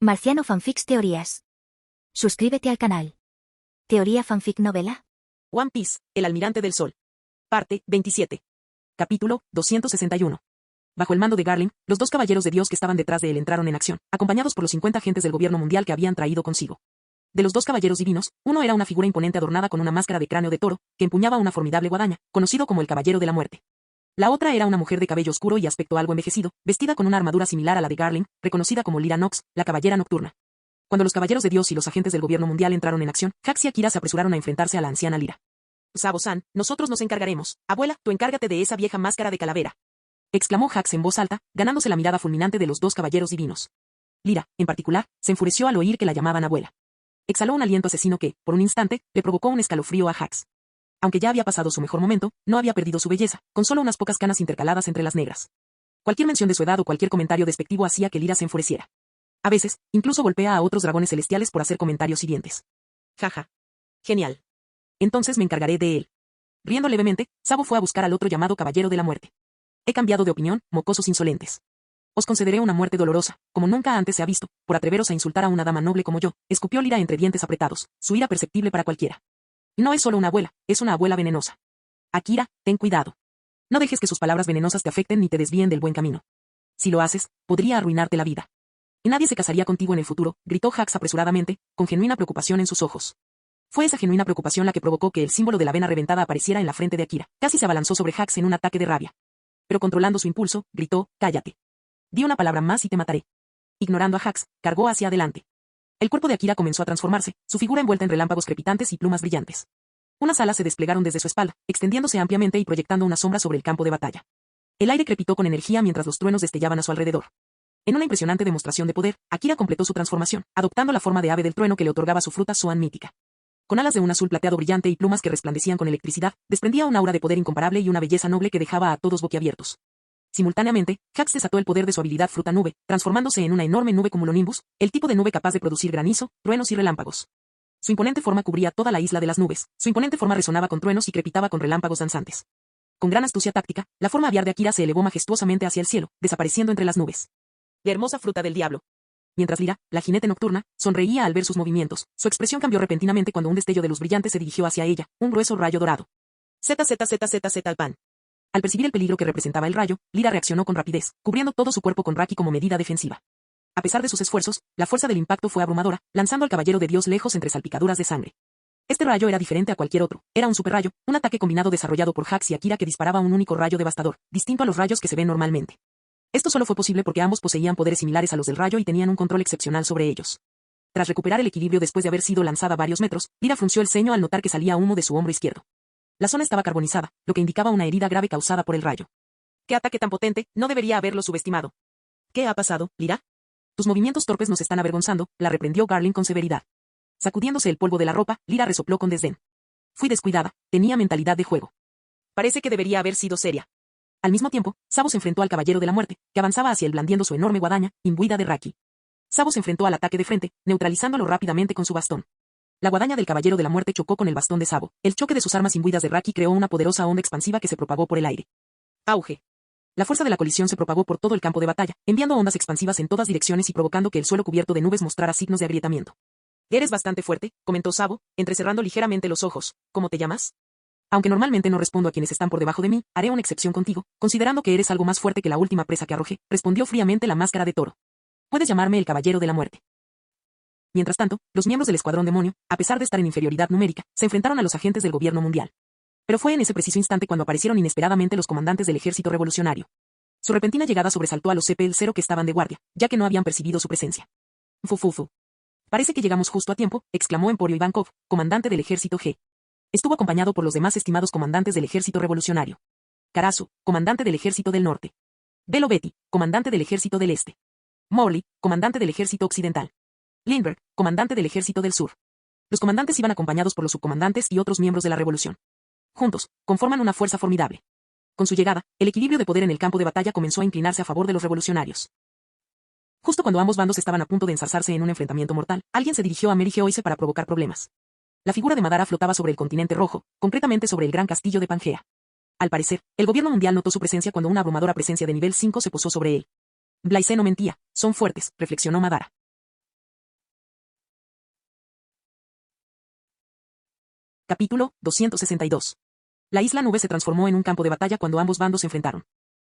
Marciano Fanfics Teorías. Suscríbete al canal. Teoría Fanfic Novela. One Piece, El Almirante del Sol. Parte 27. Capítulo 261. Bajo el mando de Garling, los dos caballeros de Dios que estaban detrás de él entraron en acción, acompañados por los 50 agentes del gobierno mundial que habían traído consigo. De los dos caballeros divinos, uno era una figura imponente adornada con una máscara de cráneo de toro, que empuñaba una formidable guadaña, conocido como el Caballero de la Muerte. La otra era una mujer de cabello oscuro y aspecto algo envejecido, vestida con una armadura similar a la de Garling, reconocida como Lyra Nox, la Caballera Nocturna. Cuando los caballeros de Dios y los agentes del gobierno mundial entraron en acción, Hax y Akira se apresuraron a enfrentarse a la anciana Lyra. Sabo-san, nosotros nos encargaremos. Abuela, tú encárgate de esa vieja máscara de calavera, exclamó Hax en voz alta, ganándose la mirada fulminante de los dos caballeros divinos. Lyra, en particular, se enfureció al oír que la llamaban abuela. Exhaló un aliento asesino que, por un instante, le provocó un escalofrío a Hax. Aunque ya había pasado su mejor momento, no había perdido su belleza, con solo unas pocas canas intercaladas entre las negras. Cualquier mención de su edad o cualquier comentario despectivo hacía que Lyra se enfureciera. A veces, incluso golpea a otros dragones celestiales por hacer comentarios hirientes. Jaja. Genial. Entonces me encargaré de él. Riendo levemente, Sabo fue a buscar al otro llamado Caballero de la Muerte. He cambiado de opinión, mocosos insolentes. Os concederé una muerte dolorosa, como nunca antes se ha visto, por atreveros a insultar a una dama noble como yo, escupió Lyra entre dientes apretados, su ira perceptible para cualquiera. No es solo una abuela, es una abuela venenosa. Akira, ten cuidado. No dejes que sus palabras venenosas te afecten ni te desvíen del buen camino. Si lo haces, podría arruinarte la vida. Y nadie se casaría contigo en el futuro, gritó Hax apresuradamente, con genuina preocupación en sus ojos. Fue esa genuina preocupación la que provocó que el símbolo de la vena reventada apareciera en la frente de Akira. Casi se abalanzó sobre Hax en un ataque de rabia. Pero controlando su impulso, gritó, cállate. Di una palabra más y te mataré. Ignorando a Hax, cargó hacia adelante. El cuerpo de Akira comenzó a transformarse, su figura envuelta en relámpagos crepitantes y plumas brillantes. Unas alas se desplegaron desde su espalda, extendiéndose ampliamente y proyectando una sombra sobre el campo de batalla. El aire crepitó con energía mientras los truenos destellaban a su alrededor. En una impresionante demostración de poder, Akira completó su transformación, adoptando la forma de ave del trueno que le otorgaba su fruta Zoan mítica. Con alas de un azul plateado brillante y plumas que resplandecían con electricidad, desprendía un aura de poder incomparable y una belleza noble que dejaba a todos boquiabiertos. Simultáneamente, Hax desató el poder de su habilidad fruta nube, transformándose en una enorme nube cumulonimbus, el tipo de nube capaz de producir granizo, truenos y relámpagos. Su imponente forma cubría toda la isla de las nubes, su imponente forma resonaba con truenos y crepitaba con relámpagos danzantes. Con gran astucia táctica, la forma aviar de Akira se elevó majestuosamente hacia el cielo, desapareciendo entre las nubes. La hermosa fruta del diablo. Mientras Lyra, la jinete nocturna, sonreía al ver sus movimientos, su expresión cambió repentinamente cuando un destello de luz brillante se dirigió hacia ella, un grueso rayo dorado. Z al pan. Al percibir el peligro que representaba el rayo, Lyra reaccionó con rapidez, cubriendo todo su cuerpo con Raki como medida defensiva. A pesar de sus esfuerzos, la fuerza del impacto fue abrumadora, lanzando al caballero de Dios lejos entre salpicaduras de sangre. Este rayo era diferente a cualquier otro, era un superrayo, un ataque combinado desarrollado por Hax y Akira que disparaba un único rayo devastador, distinto a los rayos que se ven normalmente. Esto solo fue posible porque ambos poseían poderes similares a los del rayo y tenían un control excepcional sobre ellos. Tras recuperar el equilibrio después de haber sido lanzada varios metros, Lyra frunció el ceño al notar que salía humo de su hombro izquierdo. La zona estaba carbonizada, lo que indicaba una herida grave causada por el rayo. ¡Qué ataque tan potente! No debería haberlo subestimado. ¿Qué ha pasado, Lyra? Tus movimientos torpes nos están avergonzando, la reprendió Garling con severidad. Sacudiéndose el polvo de la ropa, Lyra resopló con desdén. Fui descuidada, tenía mentalidad de juego. Parece que debería haber sido seria. Al mismo tiempo, Sabo se enfrentó al Caballero de la Muerte, que avanzaba hacia él blandiendo su enorme guadaña, imbuida de Raki. Sabo se enfrentó al ataque de frente, neutralizándolo rápidamente con su bastón. La guadaña del Caballero de la Muerte chocó con el bastón de Sabo. El choque de sus armas imbuidas de Raki creó una poderosa onda expansiva que se propagó por el aire. Auge. La fuerza de la colisión se propagó por todo el campo de batalla, enviando ondas expansivas en todas direcciones y provocando que el suelo cubierto de nubes mostrara signos de agrietamiento. Eres bastante fuerte, comentó Sabo, entrecerrando ligeramente los ojos. ¿Cómo te llamas? Aunque normalmente no respondo a quienes están por debajo de mí, haré una excepción contigo, considerando que eres algo más fuerte que la última presa que arrojé, respondió fríamente la máscara de toro. Puedes llamarme el Caballero de la Muerte. Mientras tanto, los miembros del Escuadrón Demonio, a pesar de estar en inferioridad numérica, se enfrentaron a los agentes del gobierno mundial. Pero fue en ese preciso instante cuando aparecieron inesperadamente los comandantes del ejército revolucionario. Su repentina llegada sobresaltó a los CPL-0 que estaban de guardia, ya que no habían percibido su presencia. Fufufu. Parece que llegamos justo a tiempo, exclamó Emporio Ivankov, comandante del ejército G. Estuvo acompañado por los demás estimados comandantes del ejército revolucionario. Karasu, comandante del ejército del norte. Belo Betty, comandante del ejército del este. Morley, comandante del ejército occidental. Lindbergh, comandante del ejército del sur. Los comandantes iban acompañados por los subcomandantes y otros miembros de la revolución. Juntos, conforman una fuerza formidable. Con su llegada, el equilibrio de poder en el campo de batalla comenzó a inclinarse a favor de los revolucionarios. Justo cuando ambos bandos estaban a punto de enzarzarse en un enfrentamiento mortal, alguien se dirigió a Mary Geoise para provocar problemas. La figura de Madara flotaba sobre el continente rojo, concretamente sobre el gran castillo de Pangea. Al parecer, el gobierno mundial notó su presencia cuando una abrumadora presencia de nivel 5 se posó sobre él. Blaise no mentía, son fuertes, reflexionó Madara. Capítulo 262. La isla Nube se transformó en un campo de batalla cuando ambos bandos se enfrentaron.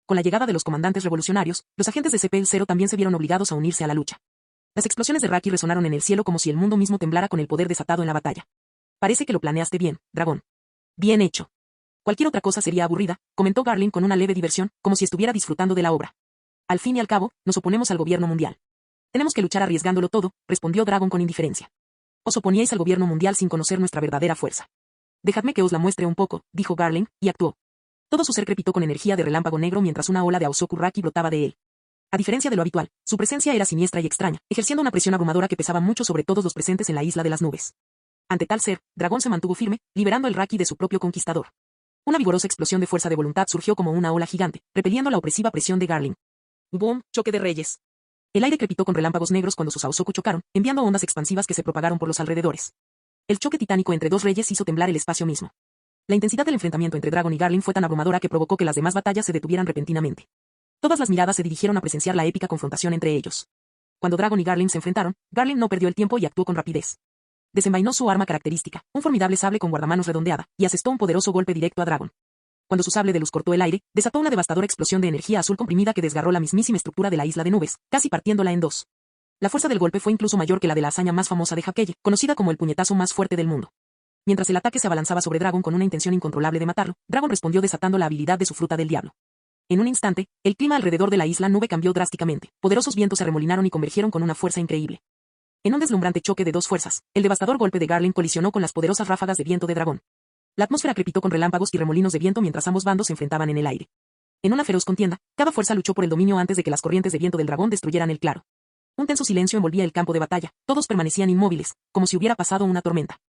Con la llegada de los comandantes revolucionarios, los agentes de CP-0 también se vieron obligados a unirse a la lucha. Las explosiones de Raki resonaron en el cielo como si el mundo mismo temblara con el poder desatado en la batalla. Parece que lo planeaste bien, dragón. Bien hecho. Cualquier otra cosa sería aburrida, comentó Garland con una leve diversión, como si estuviera disfrutando de la obra. Al fin y al cabo, nos oponemos al gobierno mundial. Tenemos que luchar arriesgándolo todo, respondió Dragon con indiferencia. Os oponíais al gobierno mundial sin conocer nuestra verdadera fuerza. Dejadme que os la muestre un poco, dijo Garland, y actuó. Todo su ser crepitó con energía de relámpago negro mientras una ola de Aosoku Raki brotaba de él. A diferencia de lo habitual, su presencia era siniestra y extraña, ejerciendo una presión abrumadora que pesaba mucho sobre todos los presentes en la isla de las nubes. Ante tal ser, Dragón se mantuvo firme, liberando el Raki de su propio conquistador. Una vigorosa explosión de fuerza de voluntad surgió como una ola gigante, repeliendo la opresiva presión de Garland. ¡Boom! Choque de reyes. El aire crepitó con relámpagos negros cuando sus Aosoku chocaron, enviando ondas expansivas que se propagaron por los alrededores. El choque titánico entre dos reyes hizo temblar el espacio mismo. La intensidad del enfrentamiento entre Dragon y Garland fue tan abrumadora que provocó que las demás batallas se detuvieran repentinamente. Todas las miradas se dirigieron a presenciar la épica confrontación entre ellos. Cuando Dragon y Garland se enfrentaron, Garland no perdió el tiempo y actuó con rapidez. Desenvainó su arma característica, un formidable sable con guardamanos redondeada, y asestó un poderoso golpe directo a Dragon. Cuando su sable de luz cortó el aire, desató una devastadora explosión de energía azul comprimida que desgarró la mismísima estructura de la isla de nubes, casi partiéndola en dos. La fuerza del golpe fue incluso mayor que la de la hazaña más famosa de Hakeye, conocida como el puñetazo más fuerte del mundo. Mientras el ataque se abalanzaba sobre Dragon con una intención incontrolable de matarlo, Dragon respondió desatando la habilidad de su fruta del diablo. En un instante, el clima alrededor de la isla Nube cambió drásticamente, poderosos vientos se arremolinaron y convergieron con una fuerza increíble. En un deslumbrante choque de dos fuerzas, el devastador golpe de Garland colisionó con las poderosas ráfagas de viento de Dragón. La atmósfera crepitó con relámpagos y remolinos de viento mientras ambos bandos se enfrentaban en el aire. En una feroz contienda, cada fuerza luchó por el dominio antes de que las corrientes de viento del dragón destruyeran el claro. Un tenso silencio envolvía el campo de batalla, todos permanecían inmóviles, como si hubiera pasado una tormenta.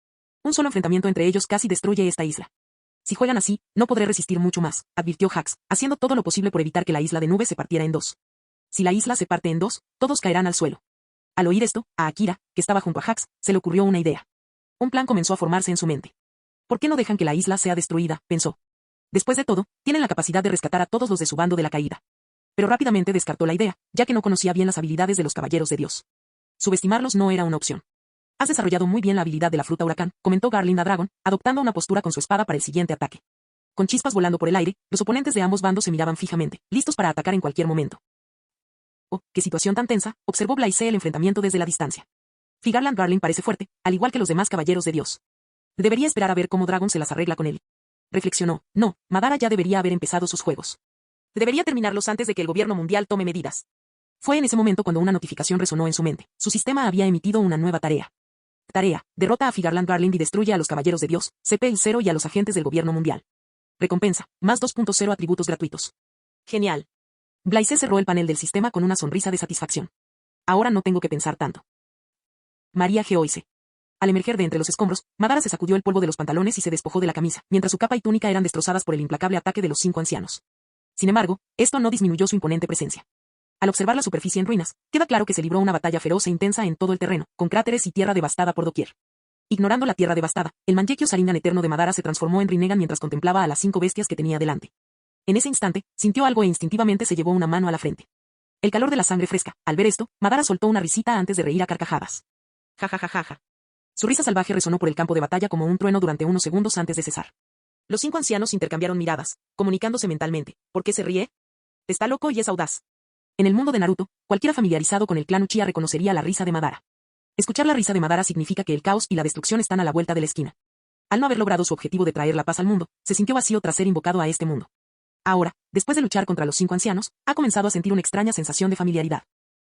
Un solo enfrentamiento entre ellos casi destruye esta isla. Si juegan así, no podré resistir mucho más, advirtió Hax, haciendo todo lo posible por evitar que la isla de nubes se partiera en dos. Si la isla se parte en dos, todos caerán al suelo. Al oír esto, a Akira, que estaba junto a Hax, se le ocurrió una idea. Un plan comenzó a formarse en su mente. ¿Por qué no dejan que la isla sea destruida?, pensó. Después de todo, tienen la capacidad de rescatar a todos los de su bando de la caída. Pero rápidamente descartó la idea, ya que no conocía bien las habilidades de los caballeros de Dios. Subestimarlos no era una opción. Has desarrollado muy bien la habilidad de la fruta huracán, comentó Garland a Dragon, adoptando una postura con su espada para el siguiente ataque. Con chispas volando por el aire, los oponentes de ambos bandos se miraban fijamente, listos para atacar en cualquier momento. Oh, qué situación tan tensa, observó Blaise el enfrentamiento desde la distancia. Figarland Garland parece fuerte, al igual que los demás caballeros de Dios. Debería esperar a ver cómo Dragon se las arregla con él. Reflexionó, no, Madara ya debería haber empezado sus juegos. Debería terminarlos antes de que el gobierno mundial tome medidas. Fue en ese momento cuando una notificación resonó en su mente. Su sistema había emitido una nueva tarea. Tarea, derrota a Figarland Garland y destruye a los caballeros de Dios, CP-0 y a los agentes del gobierno mundial. Recompensa, más 2.0 atributos gratuitos. Genial. Blaise cerró el panel del sistema con una sonrisa de satisfacción. Ahora no tengo que pensar tanto. María Geoise. Al emerger de entre los escombros, Madara se sacudió el polvo de los pantalones y se despojó de la camisa, mientras su capa y túnica eran destrozadas por el implacable ataque de los 5 ancianos. Sin embargo, esto no disminuyó su imponente presencia. Al observar la superficie en ruinas, queda claro que se libró una batalla feroz e intensa en todo el terreno, con cráteres y tierra devastada por doquier. Ignorando la tierra devastada, el Mangekyo Sharingan eterno de Madara se transformó en Rinnegan mientras contemplaba a las 5 bestias que tenía delante. En ese instante, sintió algo e instintivamente se llevó una mano a la frente. El calor de la sangre fresca, al ver esto, Madara soltó una risita antes de reír a carcajadas. Ja ja ja ja ja. Su risa salvaje resonó por el campo de batalla como un trueno durante unos segundos antes de cesar. Los 5 ancianos intercambiaron miradas, comunicándose mentalmente. ¿Por qué se ríe? Está loco y es audaz. En el mundo de Naruto, cualquiera familiarizado con el clan Uchiha reconocería la risa de Madara. Escuchar la risa de Madara significa que el caos y la destrucción están a la vuelta de la esquina. Al no haber logrado su objetivo de traer la paz al mundo, se sintió vacío tras ser invocado a este mundo. Ahora, después de luchar contra los 5 ancianos, ha comenzado a sentir una extraña sensación de familiaridad.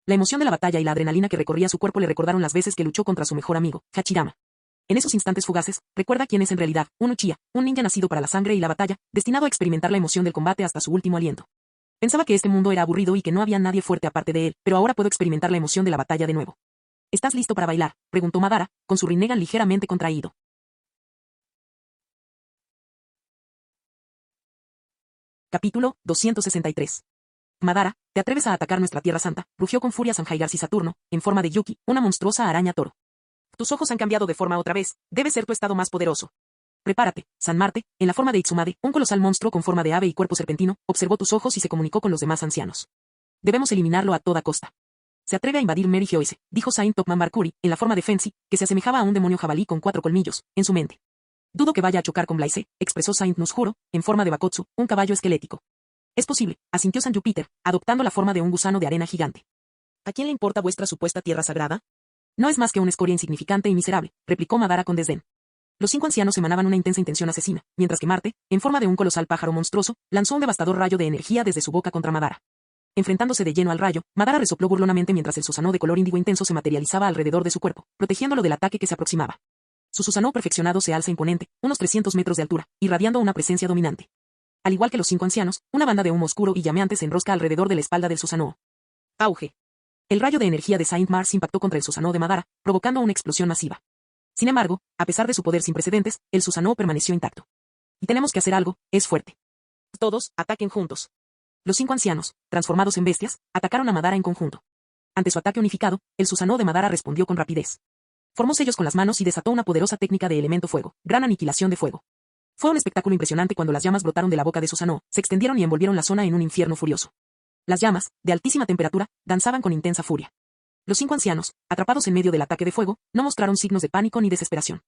La emoción de la batalla y la adrenalina que recorría su cuerpo le recordaron las veces que luchó contra su mejor amigo, Hachirama. En esos instantes fugaces, recuerda quién es en realidad, un Uchiha, un ninja nacido para la sangre y la batalla, destinado a experimentar la emoción del combate hasta su último aliento. Pensaba que este mundo era aburrido y que no había nadie fuerte aparte de él, pero ahora puedo experimentar la emoción de la batalla de nuevo. ¿Estás listo para bailar?, preguntó Madara, con su Rinnegan ligeramente contraído. Capítulo 263. Madara, ¿te atreves a atacar nuestra Tierra Santa?, rugió con furia Sanjay Garci Saturno, en forma de Yuki, una monstruosa araña toro. Tus ojos han cambiado de forma otra vez, debe ser tu estado más poderoso. Prepárate, San Marte, en la forma de Itsumade, un colosal monstruo con forma de ave y cuerpo serpentino, observó tus ojos y se comunicó con los demás ancianos. Debemos eliminarlo a toda costa. Se atreve a invadir Mary Geoise, dijo Saint Topman Barkuri, en la forma de Fency, que se asemejaba a un demonio jabalí con 4 colmillos, en su mente. Dudo que vaya a chocar con Blaise, expresó Saint Nusjuro, en forma de Bakotsu, un caballo esquelético. Es posible, asintió San Júpiter, adoptando la forma de un gusano de arena gigante. ¿A quién le importa vuestra supuesta tierra sagrada? No es más que una escoria insignificante y miserable, replicó Madara con desdén. Los 5 ancianos emanaban una intensa intención asesina, mientras que Marte, en forma de un colosal pájaro monstruoso, lanzó un devastador rayo de energía desde su boca contra Madara. Enfrentándose de lleno al rayo, Madara resopló burlonamente mientras el Susanoo de color índigo intenso se materializaba alrededor de su cuerpo, protegiéndolo del ataque que se aproximaba. Su Susanoo perfeccionado se alza imponente, unos 300 metros de altura, irradiando una presencia dominante. Al igual que los 5 ancianos, una banda de humo oscuro y llameante se enrosca alrededor de la espalda del Susanoo. Auge. El rayo de energía de Saint Mars impactó contra el Susanoo de Madara, provocando una explosión masiva. Sin embargo, a pesar de su poder sin precedentes, el Susanoo permaneció intacto. Y tenemos que hacer algo, es fuerte. Todos, ataquen juntos. Los 5 ancianos, transformados en bestias, atacaron a Madara en conjunto. Ante su ataque unificado, el Susanoo de Madara respondió con rapidez. Formó sellos con las manos y desató una poderosa técnica de elemento fuego, gran aniquilación de fuego. Fue un espectáculo impresionante cuando las llamas brotaron de la boca de Susanoo, se extendieron y envolvieron la zona en un infierno furioso. Las llamas, de altísima temperatura, danzaban con intensa furia. Los 5 ancianos, atrapados en medio del ataque de fuego, no mostraron signos de pánico ni desesperación.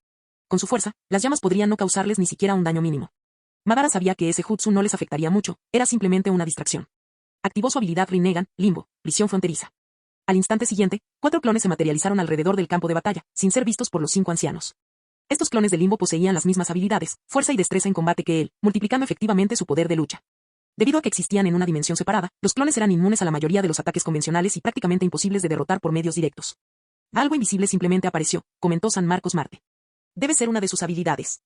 Con su fuerza, las llamas podrían no causarles ni siquiera un daño mínimo. Madara sabía que ese jutsu no les afectaría mucho, era simplemente una distracción. Activó su habilidad Rinnegan, Limbo, visión fronteriza. Al instante siguiente, 4 clones se materializaron alrededor del campo de batalla, sin ser vistos por los 5 ancianos. Estos clones de Limbo poseían las mismas habilidades, fuerza y destreza en combate que él, multiplicando efectivamente su poder de lucha. Debido a que existían en una dimensión separada, los clones eran inmunes a la mayoría de los ataques convencionales y prácticamente imposibles de derrotar por medios directos. Algo invisible simplemente apareció, comentó San Marcos Marte. Debe ser una de sus habilidades.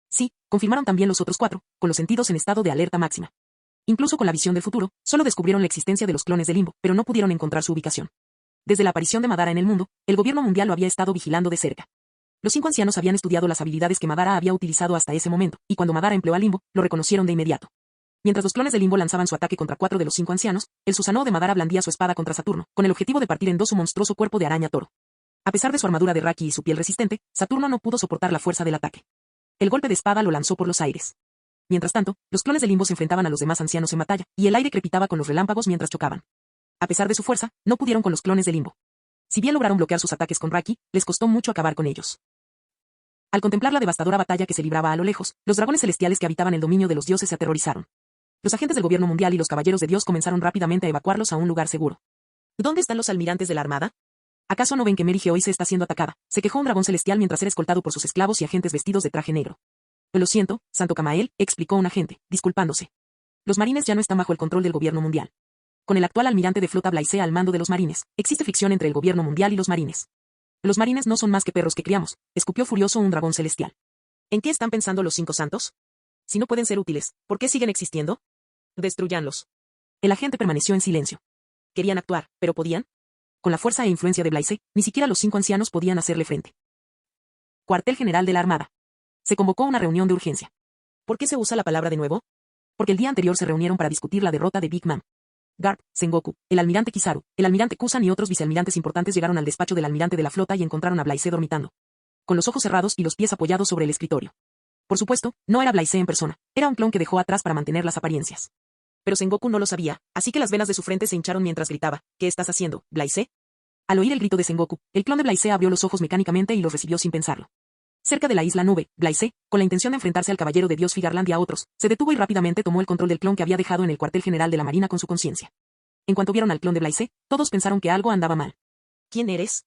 Sí, confirmaron también los otros 4, con los sentidos en estado de alerta máxima. Incluso con la visión del futuro, solo descubrieron la existencia de los clones de Limbo, pero no pudieron encontrar su ubicación. Desde la aparición de Madara en el mundo, el gobierno mundial lo había estado vigilando de cerca. Los 5 ancianos habían estudiado las habilidades que Madara había utilizado hasta ese momento, y cuando Madara empleó a Limbo, lo reconocieron de inmediato. Mientras los clones de Limbo lanzaban su ataque contra 4 de los 5 ancianos, el Susanoo de Madara blandía su espada contra Saturno, con el objetivo de partir en 2 su monstruoso cuerpo de araña toro. A pesar de su armadura de Raki y su piel resistente, Saturno no pudo soportar la fuerza del ataque. El golpe de espada lo lanzó por los aires. Mientras tanto, los clones de Limbo se enfrentaban a los demás ancianos en batalla, y el aire crepitaba con los relámpagos mientras chocaban. A pesar de su fuerza, no pudieron con los clones de Limbo. Si bien lograron bloquear sus ataques con Raki, les costó mucho acabar con ellos. Al contemplar la devastadora batalla que se libraba a lo lejos, los dragones celestiales que habitaban el dominio de los dioses se aterrorizaron. Los agentes del gobierno mundial y los caballeros de Dios comenzaron rápidamente a evacuarlos a un lugar seguro. ¿Dónde están los almirantes de la armada? ¿Acaso no ven que Mary Geoise está siendo atacada? Se quejó un dragón celestial mientras era escoltado por sus esclavos y agentes vestidos de traje negro. Lo siento, Santo Camael, explicó un agente, disculpándose. Los marines ya no están bajo el control del gobierno mundial. Con el actual almirante de flota Blaise al mando de los marines, existe fricción entre el gobierno mundial y los marines. Los marines no son más que perros que criamos, escupió furioso un dragón celestial. ¿En qué están pensando los 5 santos? Si no pueden ser útiles, ¿por qué siguen existiendo? Destruyanlos. El agente permaneció en silencio. Querían actuar, pero ¿podían? Con la fuerza e influencia de Blaise, ni siquiera los 5 ancianos podían hacerle frente. Cuartel General de la Armada. Se convocó una reunión de urgencia. ¿Por qué se usa la palabra de nuevo? Porque el día anterior se reunieron para discutir la derrota de Big Mom. Garp, Sengoku, el almirante Kizaru, el almirante Kusan y otros vicealmirantes importantes llegaron al despacho del almirante de la flota y encontraron a Blaise dormitando. Con los ojos cerrados y los pies apoyados sobre el escritorio. Por supuesto, no era Blaise en persona, era un clon que dejó atrás para mantener las apariencias. Pero Sengoku no lo sabía, así que las venas de su frente se hincharon mientras gritaba, ¿qué estás haciendo, Blaise? Al oír el grito de Sengoku, el clon de Blaise abrió los ojos mecánicamente y los recibió sin pensarlo. Cerca de la isla Nube, Blaise, con la intención de enfrentarse al caballero de Dios Figarland y a otros, se detuvo y rápidamente tomó el control del clon que había dejado en el cuartel general de la Marina con su conciencia. En cuanto vieron al clon de Blaise, todos pensaron que algo andaba mal. ¿Quién eres?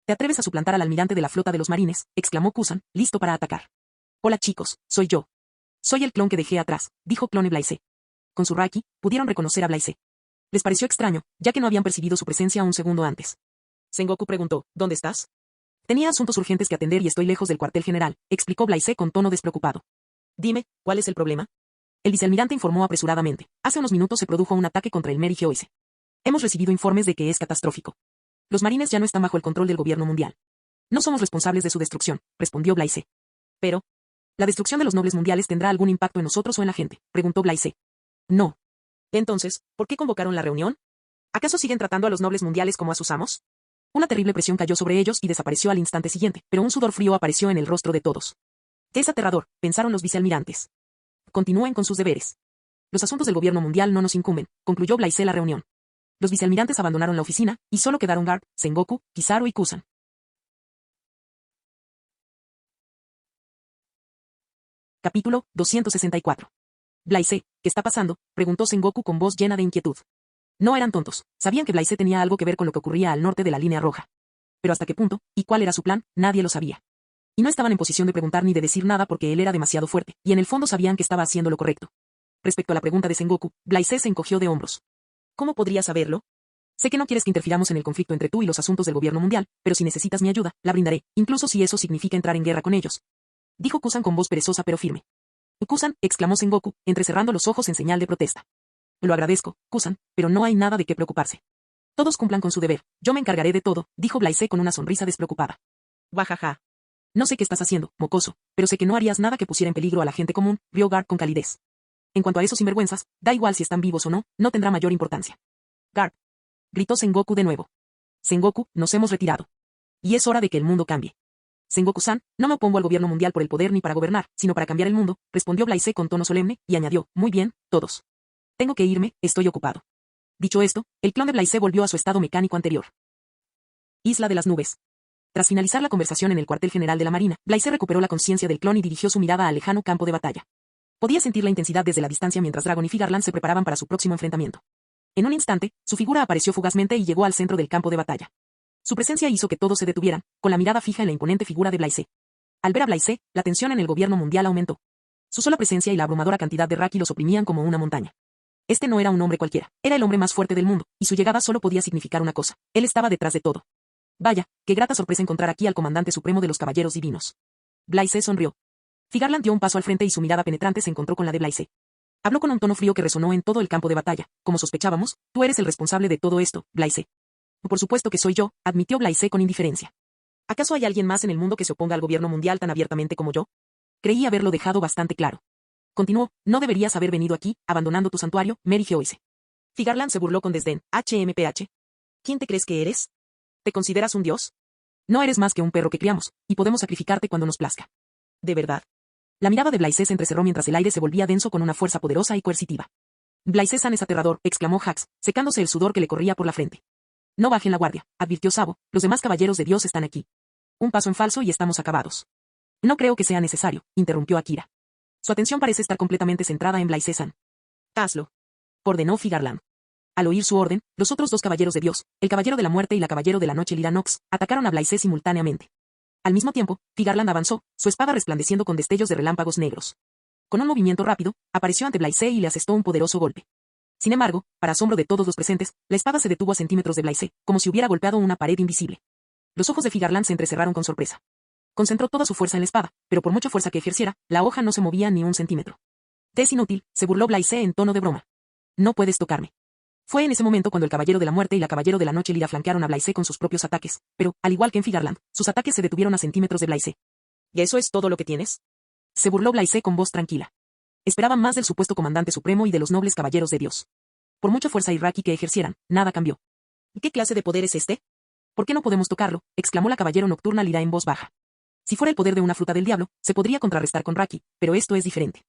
¿Te atreves a suplantar al almirante de la flota de los marines?, exclamó Kusan, listo para atacar. Hola chicos, soy yo. Soy el clon que dejé atrás, dijo clone Blaise. Con su Raki, pudieron reconocer a Blaise. Les pareció extraño, ya que no habían percibido su presencia un segundo antes. Sengoku preguntó, ¿dónde estás? Tenía asuntos urgentes que atender y estoy lejos del cuartel general, explicó Blaise con tono despreocupado. Dime, ¿cuál es el problema? El vicealmirante informó apresuradamente. Hace unos minutos se produjo un ataque contra el Mary Geoise. Hemos recibido informes de que es catastrófico. Los marines ya no están bajo el control del gobierno mundial. No somos responsables de su destrucción, respondió Blaise. Pero, ¿la destrucción de los nobles mundiales tendrá algún impacto en nosotros o en la gente?, preguntó Blaise. No. Entonces, ¿por qué convocaron la reunión? ¿Acaso siguen tratando a los nobles mundiales como a sus amos? Una terrible presión cayó sobre ellos y desapareció al instante siguiente, pero un sudor frío apareció en el rostro de todos. ¿Qué es aterrador?, pensaron los vicealmirantes. Continúen con sus deberes. Los asuntos del gobierno mundial no nos incumben, concluyó Blaise la reunión. Los vicealmirantes abandonaron la oficina, y solo quedaron Garp, Sengoku, Kizaru y Kusan. Capítulo 264. Blaise, ¿qué está pasando?, preguntó Sengoku con voz llena de inquietud. No eran tontos, sabían que Blaise tenía algo que ver con lo que ocurría al norte de la línea roja. Pero hasta qué punto, y cuál era su plan, nadie lo sabía. Y no estaban en posición de preguntar ni de decir nada porque él era demasiado fuerte, y en el fondo sabían que estaba haciendo lo correcto. Respecto a la pregunta de Sengoku, Blaise se encogió de hombros. ¿Cómo podría saberlo? Sé que no quieres que interfiramos en el conflicto entre tú y los asuntos del gobierno mundial, pero si necesitas mi ayuda, la brindaré, incluso si eso significa entrar en guerra con ellos. Dijo Kusan con voz perezosa pero firme. Kusan, exclamó Sengoku, entrecerrando los ojos en señal de protesta. Lo agradezco, Kusan, pero no hay nada de qué preocuparse. Todos cumplan con su deber, yo me encargaré de todo, dijo Blaise con una sonrisa despreocupada. Bajaja. No sé qué estás haciendo, mocoso, pero sé que no harías nada que pusiera en peligro a la gente común, rió Garp con calidez. En cuanto a esos sinvergüenzas, da igual si están vivos o no, no tendrá mayor importancia. Garp. Gritó Sengoku de nuevo. Sengoku, nos hemos retirado. Y es hora de que el mundo cambie. Sengoku-san, no me opongo al gobierno mundial por el poder ni para gobernar, sino para cambiar el mundo, respondió Blaise con tono solemne, y añadió, muy bien, todos. Tengo que irme, estoy ocupado. Dicho esto, el clon de Blaise volvió a su estado mecánico anterior. Isla de las Nubes. Tras finalizar la conversación en el cuartel general de la Marina, Blaise recuperó la conciencia del clon y dirigió su mirada al lejano campo de batalla. Podía sentir la intensidad desde la distancia mientras Dragon y Figarland se preparaban para su próximo enfrentamiento. En un instante, su figura apareció fugazmente y llegó al centro del campo de batalla. Su presencia hizo que todos se detuvieran, con la mirada fija en la imponente figura de Blaise. Al ver a Blaise, la tensión en el gobierno mundial aumentó. Su sola presencia y la abrumadora cantidad de Raki los oprimían como una montaña. Este no era un hombre cualquiera, era el hombre más fuerte del mundo, y su llegada solo podía significar una cosa: él estaba detrás de todo. Vaya, qué grata sorpresa encontrar aquí al comandante supremo de los caballeros divinos. Blaise sonrió. Figarland dio un paso al frente y su mirada penetrante se encontró con la de Blaise. Habló con un tono frío que resonó en todo el campo de batalla. Como sospechábamos, tú eres el responsable de todo esto, Blaise. Por supuesto que soy yo, admitió Blaise con indiferencia. ¿Acaso hay alguien más en el mundo que se oponga al gobierno mundial tan abiertamente como yo? Creí haberlo dejado bastante claro. Continuó, no deberías haber venido aquí, abandonando tu santuario, Mary Geoise. Figarland se burló con desdén. HMPH. ¿Quién te crees que eres? ¿Te consideras un dios? No eres más que un perro que criamos, y podemos sacrificarte cuando nos plazca. ¿De verdad? La mirada de Blaise se entrecerró mientras el aire se volvía denso con una fuerza poderosa y coercitiva. Blaise-san es aterrador, exclamó Hax, secándose el sudor que le corría por la frente. No bajen la guardia, advirtió Sabo, los demás caballeros de Dios están aquí. Un paso en falso y estamos acabados. No creo que sea necesario, interrumpió Akira. Su atención parece estar completamente centrada en Blaise-san. Hazlo. Ordenó Figarland. Al oír su orden, los otros dos caballeros de Dios, el caballero de la muerte y la caballero de la noche Lyra Nox, atacaron a Blaise simultáneamente. Al mismo tiempo, Figarland avanzó, su espada resplandeciendo con destellos de relámpagos negros. Con un movimiento rápido, apareció ante Blaise y le asestó un poderoso golpe. Sin embargo, para asombro de todos los presentes, la espada se detuvo a centímetros de Blaise, como si hubiera golpeado una pared invisible. Los ojos de Figarland se entrecerraron con sorpresa. Concentró toda su fuerza en la espada, pero por mucha fuerza que ejerciera, la hoja no se movía ni un centímetro. Te es inútil, se burló Blaise en tono de broma. No puedes tocarme. Fue en ese momento cuando el caballero de la muerte y la caballero de la noche Lyra flanquearon a Blaise con sus propios ataques, pero, al igual que en Figarland, sus ataques se detuvieron a centímetros de Blaise. ¿Y eso es todo lo que tienes? Se burló Blaise con voz tranquila. Esperaban más del supuesto comandante supremo y de los nobles caballeros de Dios. Por mucha fuerza y Raki que ejercieran, nada cambió. ¿Qué clase de poder es este? ¿Por qué no podemos tocarlo?, exclamó la caballero nocturna Lyra en voz baja. Si fuera el poder de una fruta del diablo, se podría contrarrestar con Raki, pero esto es diferente.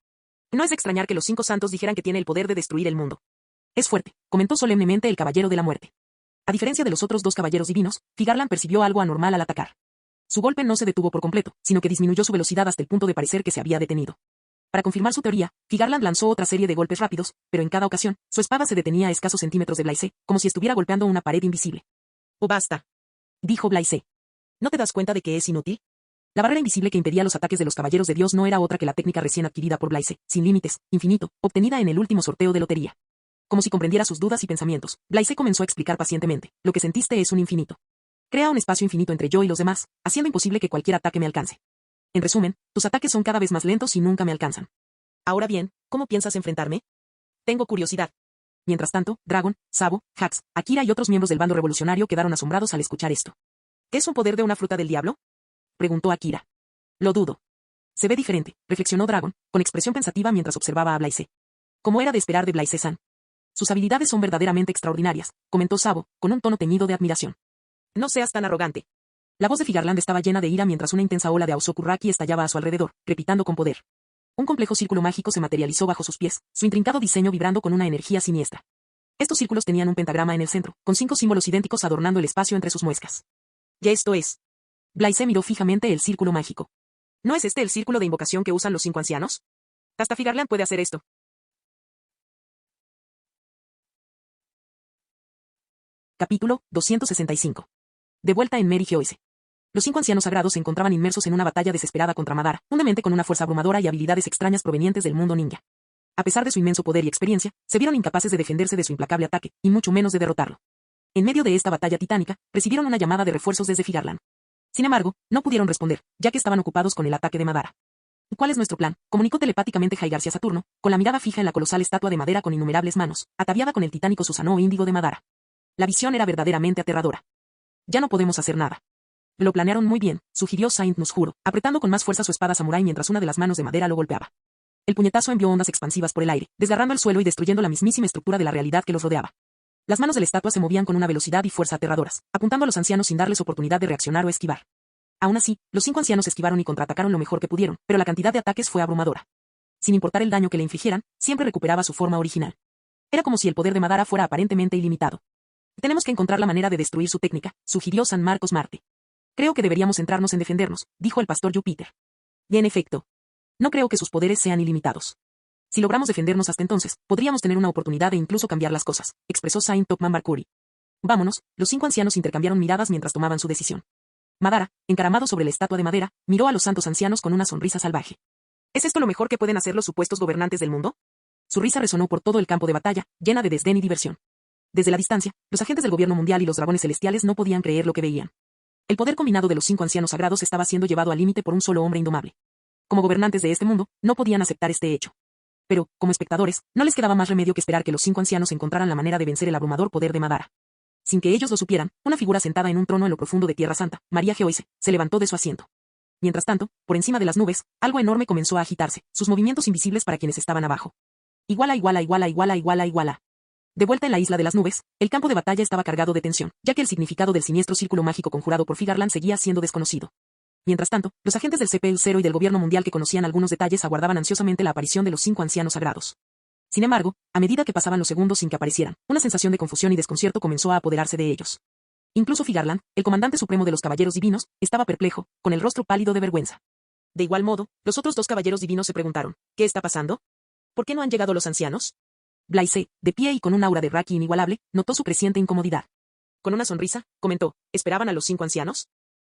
No es de extrañar que los 5 santos dijeran que tiene el poder de destruir el mundo. Es fuerte, comentó solemnemente el caballero de la muerte. A diferencia de los otros dos caballeros divinos, Figarland percibió algo anormal al atacar. Su golpe no se detuvo por completo, sino que disminuyó su velocidad hasta el punto de parecer que se había detenido. Para confirmar su teoría, Figarland lanzó otra serie de golpes rápidos, pero en cada ocasión, su espada se detenía a escasos centímetros de Blaise, como si estuviera golpeando una pared invisible. «Oh, basta», dijo Blaise. ¿No te das cuenta de que es inútil? La barrera invisible que impedía los ataques de los caballeros de Dios no era otra que la técnica recién adquirida por Blaise, sin límites, infinito, obtenida en el último sorteo de lotería. Como si comprendiera sus dudas y pensamientos, Blaise comenzó a explicar pacientemente: lo que sentiste es un infinito. Crea un espacio infinito entre yo y los demás, haciendo imposible que cualquier ataque me alcance. En resumen, tus ataques son cada vez más lentos y nunca me alcanzan. Ahora bien, ¿cómo piensas enfrentarme? Tengo curiosidad. Mientras tanto, Dragon, Sabo, Hax, Akira y otros miembros del bando revolucionario quedaron asombrados al escuchar esto. ¿Es un poder de una fruta del diablo?, preguntó Akira. Lo dudo. Se ve diferente, reflexionó Dragon, con expresión pensativa mientras observaba a Blaise. Como era de esperar de Blaise-san. Sus habilidades son verdaderamente extraordinarias, comentó Sabo, con un tono teñido de admiración. No seas tan arrogante. La voz de Figarland estaba llena de ira mientras una intensa ola de Aosoku Raki estallaba a su alrededor, crepitando con poder. Un complejo círculo mágico se materializó bajo sus pies, su intrincado diseño vibrando con una energía siniestra. Estos círculos tenían un pentagrama en el centro, con 5 símbolos idénticos adornando el espacio entre sus muescas. Ya esto es. Blaise miró fijamente el círculo mágico. ¿No es este el círculo de invocación que usan los 5 ancianos? Hasta Figarland puede hacer esto. Capítulo 265. De vuelta en Mary Geoise. Los 5 ancianos sagrados se encontraban inmersos en una batalla desesperada contra Madara, un demente con una fuerza abrumadora y habilidades extrañas provenientes del mundo ninja. A pesar de su inmenso poder y experiencia, se vieron incapaces de defenderse de su implacable ataque, y mucho menos de derrotarlo. En medio de esta batalla titánica, recibieron una llamada de refuerzos desde Figarland. Sin embargo, no pudieron responder, ya que estaban ocupados con el ataque de Madara. ¿Cuál es nuestro plan?, comunicó telepáticamente Jai García Saturno, con la mirada fija en la colosal estatua de madera con innumerables manos, ataviada con el titánico Susanoo índigo de Madara. La visión era verdaderamente aterradora. Ya no podemos hacer nada. Lo planearon muy bien, sugirió Saint Nusjuro, apretando con más fuerza su espada samurái mientras una de las manos de madera lo golpeaba. El puñetazo envió ondas expansivas por el aire, desgarrando el suelo y destruyendo la mismísima estructura de la realidad que los rodeaba. Las manos de la estatua se movían con una velocidad y fuerza aterradoras, apuntando a los ancianos sin darles oportunidad de reaccionar o esquivar. Aún así, los 5 ancianos esquivaron y contraatacaron lo mejor que pudieron, pero la cantidad de ataques fue abrumadora. Sin importar el daño que le infligieran, siempre recuperaba su forma original. Era como si el poder de Madara fuera aparentemente ilimitado. Tenemos que encontrar la manera de destruir su técnica, sugirió San Marcos Marte. Creo que deberíamos centrarnos en defendernos, dijo el pastor Júpiter. Y en efecto, no creo que sus poderes sean ilimitados. Si logramos defendernos hasta entonces, podríamos tener una oportunidad de incluso cambiar las cosas, expresó Saint Topman Mercury. Vámonos, los 5 ancianos intercambiaron miradas mientras tomaban su decisión. Madara, encaramado sobre la estatua de madera, miró a los santos ancianos con una sonrisa salvaje. ¿Es esto lo mejor que pueden hacer los supuestos gobernantes del mundo? Su risa resonó por todo el campo de batalla, llena de desdén y diversión. Desde la distancia, los agentes del gobierno mundial y los dragones celestiales no podían creer lo que veían. El poder combinado de los 5 ancianos sagrados estaba siendo llevado al límite por un solo hombre indomable. Como gobernantes de este mundo, no podían aceptar este hecho. Pero, como espectadores, no les quedaba más remedio que esperar que los 5 ancianos encontraran la manera de vencer el abrumador poder de Madara. Sin que ellos lo supieran, una figura sentada en un trono en lo profundo de Tierra Santa, María Geoise, se levantó de su asiento. Mientras tanto, por encima de las nubes, algo enorme comenzó a agitarse, sus movimientos invisibles para quienes estaban abajo. Iguala. De vuelta en la isla de las nubes, el campo de batalla estaba cargado de tensión, ya que el significado del siniestro círculo mágico conjurado por Figarland seguía siendo desconocido. Mientras tanto, los agentes del CPU-0 y del gobierno mundial que conocían algunos detalles aguardaban ansiosamente la aparición de los 5 ancianos sagrados. Sin embargo, a medida que pasaban los segundos sin que aparecieran, una sensación de confusión y desconcierto comenzó a apoderarse de ellos. Incluso Figarland, el comandante supremo de los caballeros divinos, estaba perplejo, con el rostro pálido de vergüenza. De igual modo, los otros 2 caballeros divinos se preguntaron, ¿qué está pasando? ¿Por qué no han llegado los ancianos? Blaise, de pie y con un aura de Raki inigualable, notó su creciente incomodidad. Con una sonrisa, comentó, ¿esperaban a los 5 ancianos?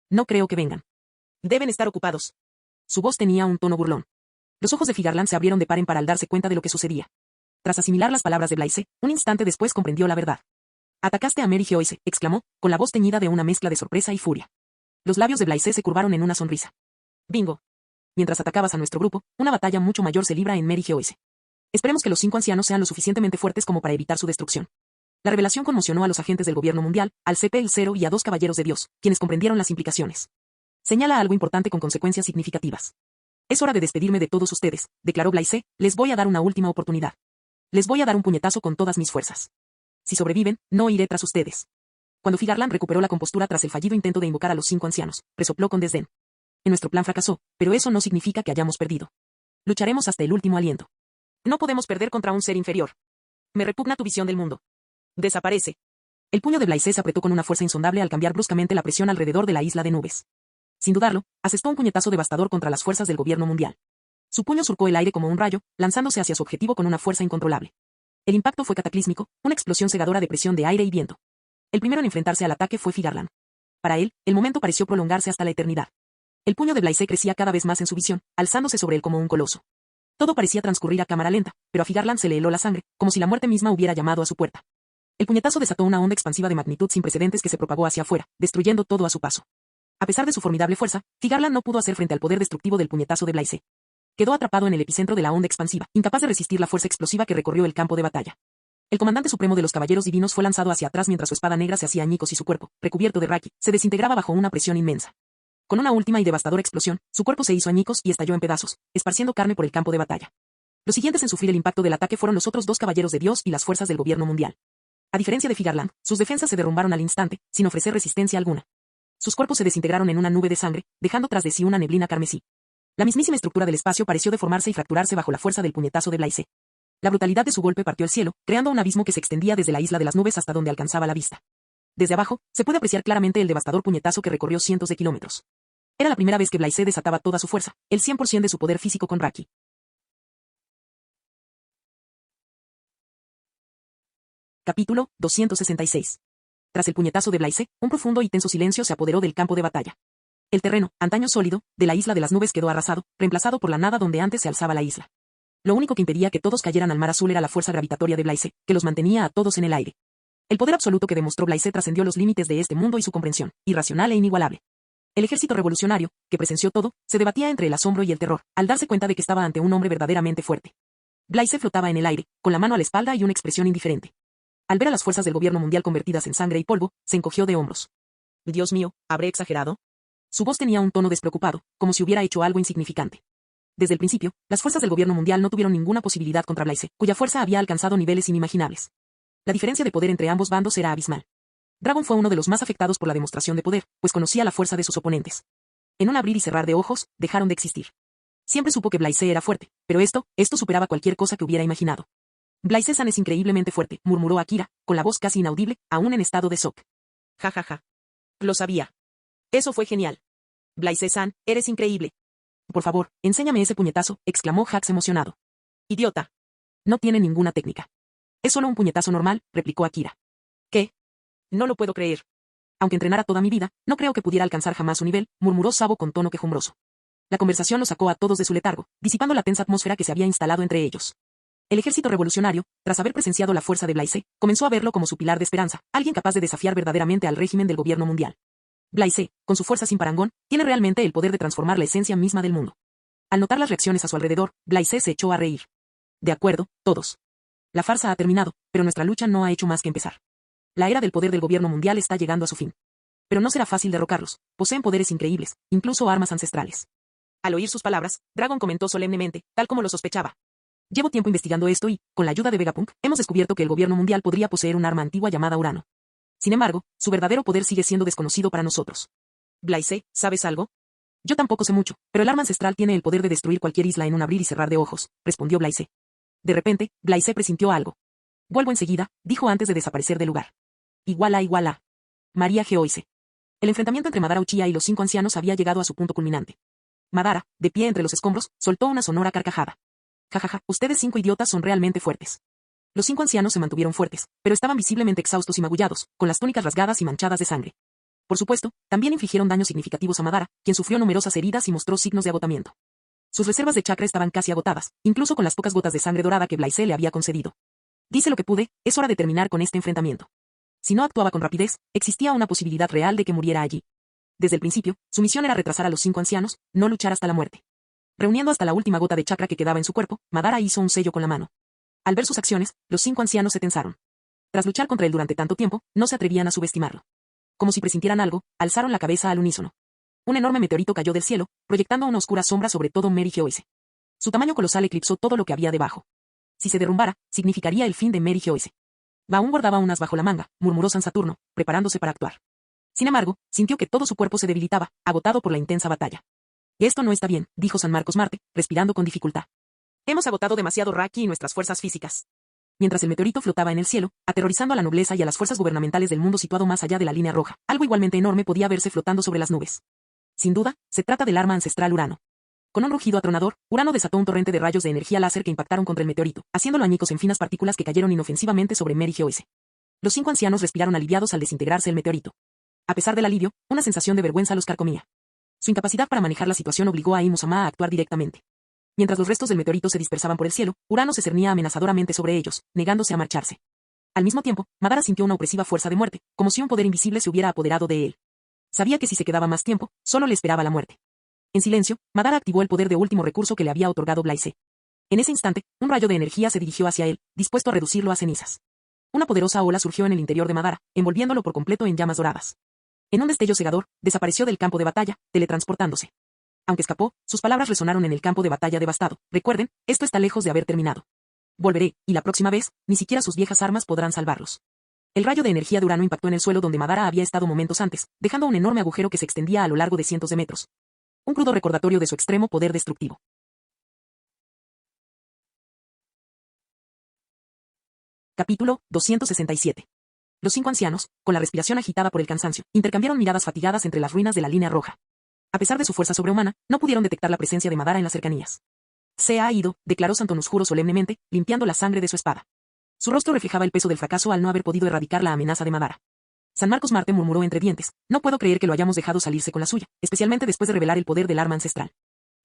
No creo que vengan. Deben estar ocupados. Su voz tenía un tono burlón. Los ojos de Figarland se abrieron de par en par al darse cuenta de lo que sucedía. Tras asimilar las palabras de Blaise, un instante después comprendió la verdad. Atacaste a Mary Geoise, exclamó, con la voz teñida de una mezcla de sorpresa y furia. Los labios de Blaise se curvaron en una sonrisa. Bingo. Mientras atacabas a nuestro grupo, una batalla mucho mayor se libra en Mary Geoise. Esperemos que los 5 ancianos sean lo suficientemente fuertes como para evitar su destrucción. La revelación conmocionó a los agentes del gobierno mundial, al CPU-0 y a 2 caballeros de Dios, quienes comprendieron las implicaciones. Señala algo importante con consecuencias significativas. Es hora de despedirme de todos ustedes, declaró Blaise, les voy a dar una última oportunidad. Les voy a dar un puñetazo con todas mis fuerzas. Si sobreviven, no iré tras ustedes. Cuando Figarland recuperó la compostura tras el fallido intento de invocar a los 5 ancianos, resopló con desdén. En nuestro plan fracasó, pero eso no significa que hayamos perdido. Lucharemos hasta el último aliento. No podemos perder contra un ser inferior. Me repugna tu visión del mundo. Desaparece. El puño de Blaise se apretó con una fuerza insondable al cambiar bruscamente la presión alrededor de la isla de nubes. Sin dudarlo, asestó un puñetazo devastador contra las fuerzas del gobierno mundial. Su puño surcó el aire como un rayo, lanzándose hacia su objetivo con una fuerza incontrolable. El impacto fue cataclísmico, una explosión cegadora de presión de aire y viento. El primero en enfrentarse al ataque fue Figarland. Para él, el momento pareció prolongarse hasta la eternidad. El puño de Blaise crecía cada vez más en su visión, alzándose sobre él como un coloso. Todo parecía transcurrir a cámara lenta, pero a Figarland se le heló la sangre, como si la muerte misma hubiera llamado a su puerta. El puñetazo desató una onda expansiva de magnitud sin precedentes que se propagó hacia afuera, destruyendo todo a su paso. A pesar de su formidable fuerza, Figarland no pudo hacer frente al poder destructivo del puñetazo de Blaise. Quedó atrapado en el epicentro de la onda expansiva, incapaz de resistir la fuerza explosiva que recorrió el campo de batalla. El comandante supremo de los caballeros divinos fue lanzado hacia atrás mientras su espada negra se hacía añicos y su cuerpo, recubierto de Raki, se desintegraba bajo una presión inmensa. Con una última y devastadora explosión, su cuerpo se hizo añicos y estalló en pedazos, esparciendo carne por el campo de batalla. Los siguientes en sufrir el impacto del ataque fueron los otros 2 caballeros de Dios y las fuerzas del gobierno mundial. A diferencia de Figarland, sus defensas se derrumbaron al instante, sin ofrecer resistencia alguna. Sus cuerpos se desintegraron en una nube de sangre, dejando tras de sí una neblina carmesí. La mismísima estructura del espacio pareció deformarse y fracturarse bajo la fuerza del puñetazo de Blaise. La brutalidad de su golpe partió el cielo, creando un abismo que se extendía desde la isla de las nubes hasta donde alcanzaba la vista. Desde abajo, se puede apreciar claramente el devastador puñetazo que recorrió cientos de kilómetros. Era la primera vez que Blaise desataba toda su fuerza, el 100% de su poder físico con Raki. Capítulo 266. Tras el puñetazo de Blaise, un profundo y tenso silencio se apoderó del campo de batalla. El terreno, antaño sólido, de la isla de las nubes quedó arrasado, reemplazado por la nada donde antes se alzaba la isla. Lo único que impedía que todos cayeran al mar azul era la fuerza gravitatoria de Blaise, que los mantenía a todos en el aire. El poder absoluto que demostró Blaise trascendió los límites de este mundo y su comprensión, irracional e inigualable. El ejército revolucionario, que presenció todo, se debatía entre el asombro y el terror, al darse cuenta de que estaba ante un hombre verdaderamente fuerte. Blaise flotaba en el aire, con la mano a la espalda y una expresión indiferente. Al ver a las fuerzas del gobierno mundial convertidas en sangre y polvo, se encogió de hombros. Dios mío, ¿habré exagerado? Su voz tenía un tono despreocupado, como si hubiera hecho algo insignificante. Desde el principio, las fuerzas del gobierno mundial no tuvieron ninguna posibilidad contra Blaise, cuya fuerza había alcanzado niveles inimaginables. La diferencia de poder entre ambos bandos era abismal. Dragon fue uno de los más afectados por la demostración de poder, pues conocía la fuerza de sus oponentes. En un abrir y cerrar de ojos, dejaron de existir. Siempre supo que Blaise era fuerte, pero esto superaba cualquier cosa que hubiera imaginado. Blaise-san es increíblemente fuerte, murmuró Akira, con la voz casi inaudible, aún en estado de shock. Ja ja ja. Lo sabía. Eso fue genial. Blaise-san, eres increíble. Por favor, enséñame ese puñetazo, exclamó Hax emocionado. Idiota. No tiene ninguna técnica. Es solo un puñetazo normal, replicó Akira. ¿Qué? No lo puedo creer. Aunque entrenara toda mi vida, no creo que pudiera alcanzar jamás su nivel, murmuró Sabo con tono quejumbroso. La conversación los sacó a todos de su letargo, disipando la tensa atmósfera que se había instalado entre ellos. El ejército revolucionario, tras haber presenciado la fuerza de Blaise, comenzó a verlo como su pilar de esperanza, alguien capaz de desafiar verdaderamente al régimen del gobierno mundial. Blaise, con su fuerza sin parangón, tiene realmente el poder de transformar la esencia misma del mundo. Al notar las reacciones a su alrededor, Blaise se echó a reír. De acuerdo, todos. La farsa ha terminado, pero nuestra lucha no ha hecho más que empezar. La era del poder del gobierno mundial está llegando a su fin. Pero no será fácil derrocarlos, poseen poderes increíbles, incluso armas ancestrales. Al oír sus palabras, Dragon comentó solemnemente, tal como lo sospechaba. Llevo tiempo investigando esto y, con la ayuda de Vegapunk, hemos descubierto que el gobierno mundial podría poseer un arma antigua llamada Urano. Sin embargo, su verdadero poder sigue siendo desconocido para nosotros. Blaise, ¿sabes algo? Yo tampoco sé mucho, pero el arma ancestral tiene el poder de destruir cualquier isla en un abrir y cerrar de ojos, respondió Blaise. De repente, Blaise presintió algo. Vuelvo enseguida, dijo antes de desaparecer del lugar. Igual a. María Geoise. El enfrentamiento entre Madara Uchiha y los 5 ancianos había llegado a su punto culminante. Madara, de pie entre los escombros, soltó una sonora carcajada. Jajaja, ustedes 5 idiotas son realmente fuertes. Los 5 ancianos se mantuvieron fuertes, pero estaban visiblemente exhaustos y magullados, con las túnicas rasgadas y manchadas de sangre. Por supuesto, también infligieron daños significativos a Madara, quien sufrió numerosas heridas y mostró signos de agotamiento. Sus reservas de chakra estaban casi agotadas, incluso con las pocas gotas de sangre dorada que Blaise le había concedido. Dice lo que pude, es hora de terminar con este enfrentamiento. Si no actuaba con rapidez, existía una posibilidad real de que muriera allí. Desde el principio, su misión era retrasar a los 5 ancianos, no luchar hasta la muerte. Reuniendo hasta la última gota de chakra que quedaba en su cuerpo, Madara hizo un sello con la mano. Al ver sus acciones, los 5 ancianos se tensaron. Tras luchar contra él durante tanto tiempo, no se atrevían a subestimarlo. Como si presintieran algo, alzaron la cabeza al unísono. Un enorme meteorito cayó del cielo, proyectando una oscura sombra sobre todo Mary Geoise. Su tamaño colosal eclipsó todo lo que había debajo. Si se derrumbara, significaría el fin de Mary Geoise. Aún guardaba unas bajo la manga, murmuró San Saturno, preparándose para actuar. Sin embargo, sintió que todo su cuerpo se debilitaba, agotado por la intensa batalla. Esto no está bien, dijo San Marcos Marte, respirando con dificultad. Hemos agotado demasiado Raki y nuestras fuerzas físicas. Mientras el meteorito flotaba en el cielo, aterrorizando a la nobleza y a las fuerzas gubernamentales del mundo situado más allá de la línea roja, algo igualmente enorme podía verse flotando sobre las nubes. Sin duda, se trata del arma ancestral Urano. Con un rugido atronador, Urano desató un torrente de rayos de energía láser que impactaron contra el meteorito, haciéndolo añicos en finas partículas que cayeron inofensivamente sobre Mary Geoise. Los 5 ancianos respiraron aliviados al desintegrarse el meteorito. A pesar del alivio, una sensación de vergüenza los carcomía. Su incapacidad para manejar la situación obligó a Imusama a actuar directamente. Mientras los restos del meteorito se dispersaban por el cielo, Urano se cernía amenazadoramente sobre ellos, negándose a marcharse. Al mismo tiempo, Madara sintió una opresiva fuerza de muerte, como si un poder invisible se hubiera apoderado de él. Sabía que si se quedaba más tiempo, solo le esperaba la muerte. En silencio, Madara activó el poder de último recurso que le había otorgado Blaise. En ese instante, un rayo de energía se dirigió hacia él, dispuesto a reducirlo a cenizas. Una poderosa ola surgió en el interior de Madara, envolviéndolo por completo en llamas doradas. En un destello cegador, desapareció del campo de batalla, teletransportándose. Aunque escapó, sus palabras resonaron en el campo de batalla devastado. Recuerden, esto está lejos de haber terminado. Volveré, y la próxima vez, ni siquiera sus viejas armas podrán salvarlos. El rayo de energía de Urano impactó en el suelo donde Madara había estado momentos antes, dejando un enorme agujero que se extendía a lo largo de cientos de metros. Un crudo recordatorio de su extremo poder destructivo. Capítulo 267. Los 5 ancianos, con la respiración agitada por el cansancio, intercambiaron miradas fatigadas entre las ruinas de la línea roja. A pesar de su fuerza sobrehumana, no pudieron detectar la presencia de Madara en las cercanías. Se ha ido, declaró Santonus Juro solemnemente, limpiando la sangre de su espada. Su rostro reflejaba el peso del fracaso al no haber podido erradicar la amenaza de Madara. San Marcos Marte murmuró entre dientes, no puedo creer que lo hayamos dejado salirse con la suya, especialmente después de revelar el poder del arma ancestral.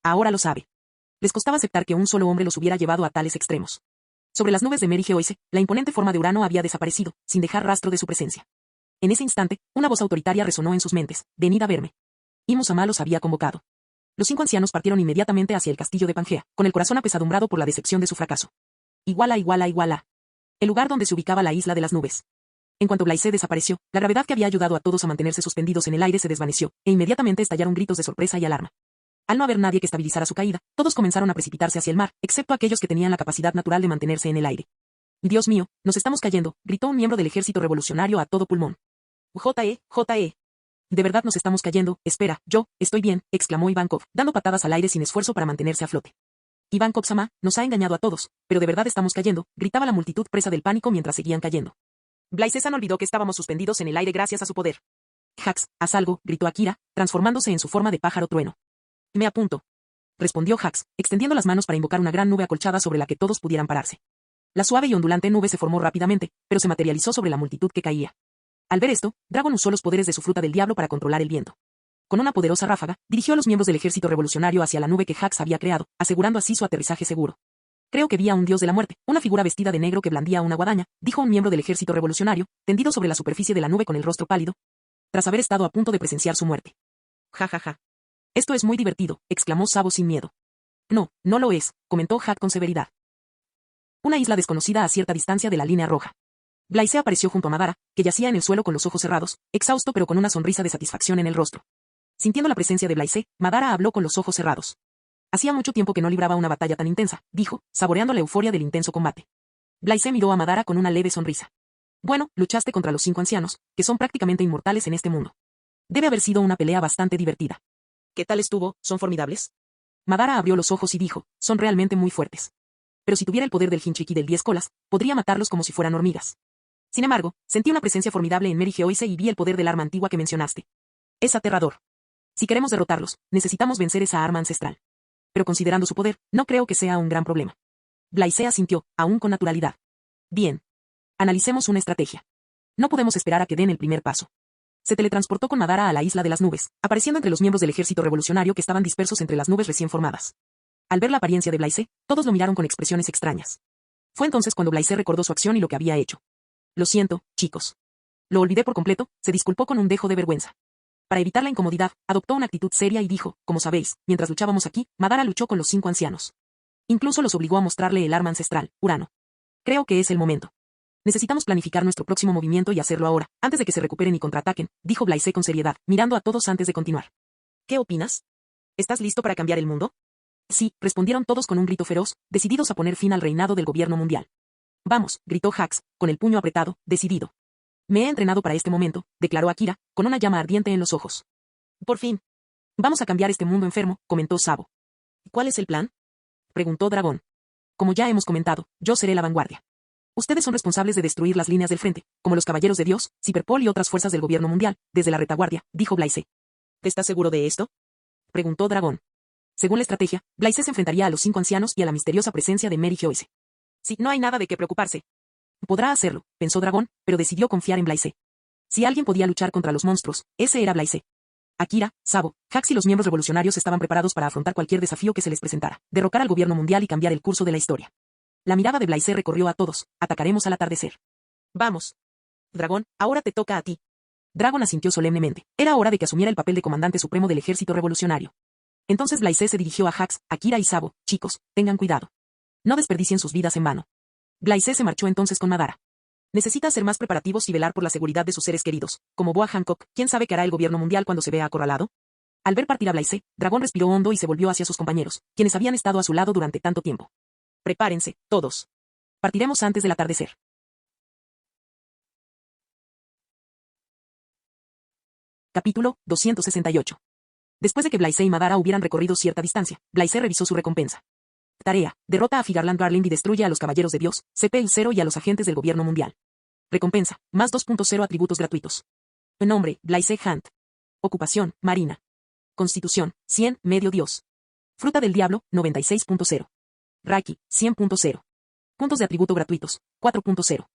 Ahora lo sabe. Les costaba aceptar que un solo hombre los hubiera llevado a tales extremos. Sobre las nubes de Mary Geoise, la imponente forma de Urano había desaparecido, sin dejar rastro de su presencia. En ese instante, una voz autoritaria resonó en sus mentes, venid a verme. Y Muzama los había convocado. Los 5 ancianos partieron inmediatamente hacia el castillo de Pangea, con el corazón apesadumbrado por la decepción de su fracaso. Iguala, iguala, iguala. El lugar donde se ubicaba la isla de las nubes. En cuanto Blaise desapareció, la gravedad que había ayudado a todos a mantenerse suspendidos en el aire se desvaneció, e inmediatamente estallaron gritos de sorpresa y alarma. Al no haber nadie que estabilizara su caída, todos comenzaron a precipitarse hacia el mar, excepto aquellos que tenían la capacidad natural de mantenerse en el aire. Dios mío, nos estamos cayendo, gritó un miembro del ejército revolucionario a todo pulmón. J.E. De verdad nos estamos cayendo, espera, yo, estoy bien, exclamó Ivankov, dando patadas al aire sin esfuerzo para mantenerse a flote. Ivankov-sama, nos ha engañado a todos, pero de verdad estamos cayendo, gritaba la multitud presa del pánico mientras seguían cayendo. Blaise-san olvidó que estábamos suspendidos en el aire gracias a su poder. Jax, haz algo, gritó Akira, transformándose en su forma de pájaro trueno. Me apunto. Respondió Jax, extendiendo las manos para invocar una gran nube acolchada sobre la que todos pudieran pararse. La suave y ondulante nube se formó rápidamente, pero se materializó sobre la multitud que caía. Al ver esto, Dragon usó los poderes de su fruta del diablo para controlar el viento. Con una poderosa ráfaga, dirigió a los miembros del ejército revolucionario hacia la nube que Jax había creado, asegurando así su aterrizaje seguro. Creo que vi a un dios de la muerte, una figura vestida de negro que blandía una guadaña, dijo un miembro del ejército revolucionario, tendido sobre la superficie de la nube con el rostro pálido, tras haber estado a punto de presenciar su muerte. Ja ja ja. Esto es muy divertido, exclamó Sabo sin miedo. No, no lo es, comentó Jack con severidad. Una isla desconocida a cierta distancia de la línea roja. Blaise apareció junto a Madara, que yacía en el suelo con los ojos cerrados, exhausto pero con una sonrisa de satisfacción en el rostro. Sintiendo la presencia de Blaise, Madara habló con los ojos cerrados. Hacía mucho tiempo que no libraba una batalla tan intensa, dijo, saboreando la euforia del intenso combate. Blaise miró a Madara con una leve sonrisa. Bueno, luchaste contra los 5 ancianos, que son prácticamente inmortales en este mundo. Debe haber sido una pelea bastante divertida. ¿Qué tal estuvo? ¿Son formidables? Madara abrió los ojos y dijo, son realmente muy fuertes. Pero si tuviera el poder del Hinchiki del 10 colas, podría matarlos como si fueran hormigas. Sin embargo, sentí una presencia formidable en Mary Geoise y vi el poder del arma antigua que mencionaste. Es aterrador. Si queremos derrotarlos, necesitamos vencer esa arma ancestral. Pero considerando su poder, no creo que sea un gran problema. Blaise asintió, aún con naturalidad. Bien. Analicemos una estrategia. No podemos esperar a que den el primer paso. Se teletransportó con Madara a la isla de las nubes, apareciendo entre los miembros del ejército revolucionario que estaban dispersos entre las nubes recién formadas. Al ver la apariencia de Blaise, todos lo miraron con expresiones extrañas. Fue entonces cuando Blaise recordó su acción y lo que había hecho. Lo siento, chicos. Lo olvidé por completo, se disculpó con un dejo de vergüenza. Para evitar la incomodidad, adoptó una actitud seria y dijo, como sabéis, mientras luchábamos aquí, Madara luchó con los 5 ancianos. Incluso los obligó a mostrarle el arma ancestral, Urano. Creo que es el momento. Necesitamos planificar nuestro próximo movimiento y hacerlo ahora, antes de que se recuperen y contraataquen, dijo Blaise con seriedad, mirando a todos antes de continuar. ¿Qué opinas? ¿Estás listo para cambiar el mundo? Sí, respondieron todos con un grito feroz, decididos a poner fin al reinado del gobierno mundial. Vamos, gritó Jax, con el puño apretado, decidido. Me he entrenado para este momento, declaró Akira, con una llama ardiente en los ojos. Por fin. Vamos a cambiar este mundo enfermo, comentó Sabo. ¿Cuál es el plan? Preguntó Dragón. Como ya hemos comentado, yo seré la vanguardia. Ustedes son responsables de destruir las líneas del frente, como los Caballeros de Dios, Cyberpol y otras fuerzas del gobierno mundial, desde la retaguardia, dijo Blaise. ¿Estás seguro de esto? Preguntó Dragón. Según la estrategia, Blaise se enfrentaría a los 5 ancianos y a la misteriosa presencia de Mary Geoise. Sí, no hay nada de qué preocuparse. Podrá hacerlo, pensó Dragón, pero decidió confiar en Blaise. Si alguien podía luchar contra los monstruos, ese era Blaise. Akira, Sabo, Jax y los miembros revolucionarios estaban preparados para afrontar cualquier desafío que se les presentara, derrocar al gobierno mundial y cambiar el curso de la historia. La mirada de Blaise recorrió a todos. Atacaremos al atardecer. Vamos. Dragón, ahora te toca a ti. Dragon asintió solemnemente. Era hora de que asumiera el papel de comandante supremo del ejército revolucionario. Entonces Blaise se dirigió a Jax, Akira y Sabo. Chicos, tengan cuidado. No desperdicien sus vidas en vano. Blaise se marchó entonces con Madara. Necesita hacer más preparativos y velar por la seguridad de sus seres queridos, como Boa Hancock. ¿Quién sabe qué hará el gobierno mundial cuando se vea acorralado? Al ver partir a Blaise, Dragón respiró hondo y se volvió hacia sus compañeros, quienes habían estado a su lado durante tanto tiempo. Prepárense, todos. Partiremos antes del atardecer. Capítulo 268. Después de que Blaise y Madara hubieran recorrido cierta distancia, Blaise revisó su recompensa. Tarea: derrota a Figarland Darling y destruye a los Caballeros de Dios, CP0 y a los agentes del gobierno mundial. Recompensa: más 2.0 atributos gratuitos. Nombre: Blaise Hunt. Ocupación: marina. Constitución, 100, medio dios. Fruta del diablo, 96.0. Reiki, 100.0. Puntos de atributo gratuitos, 4.0.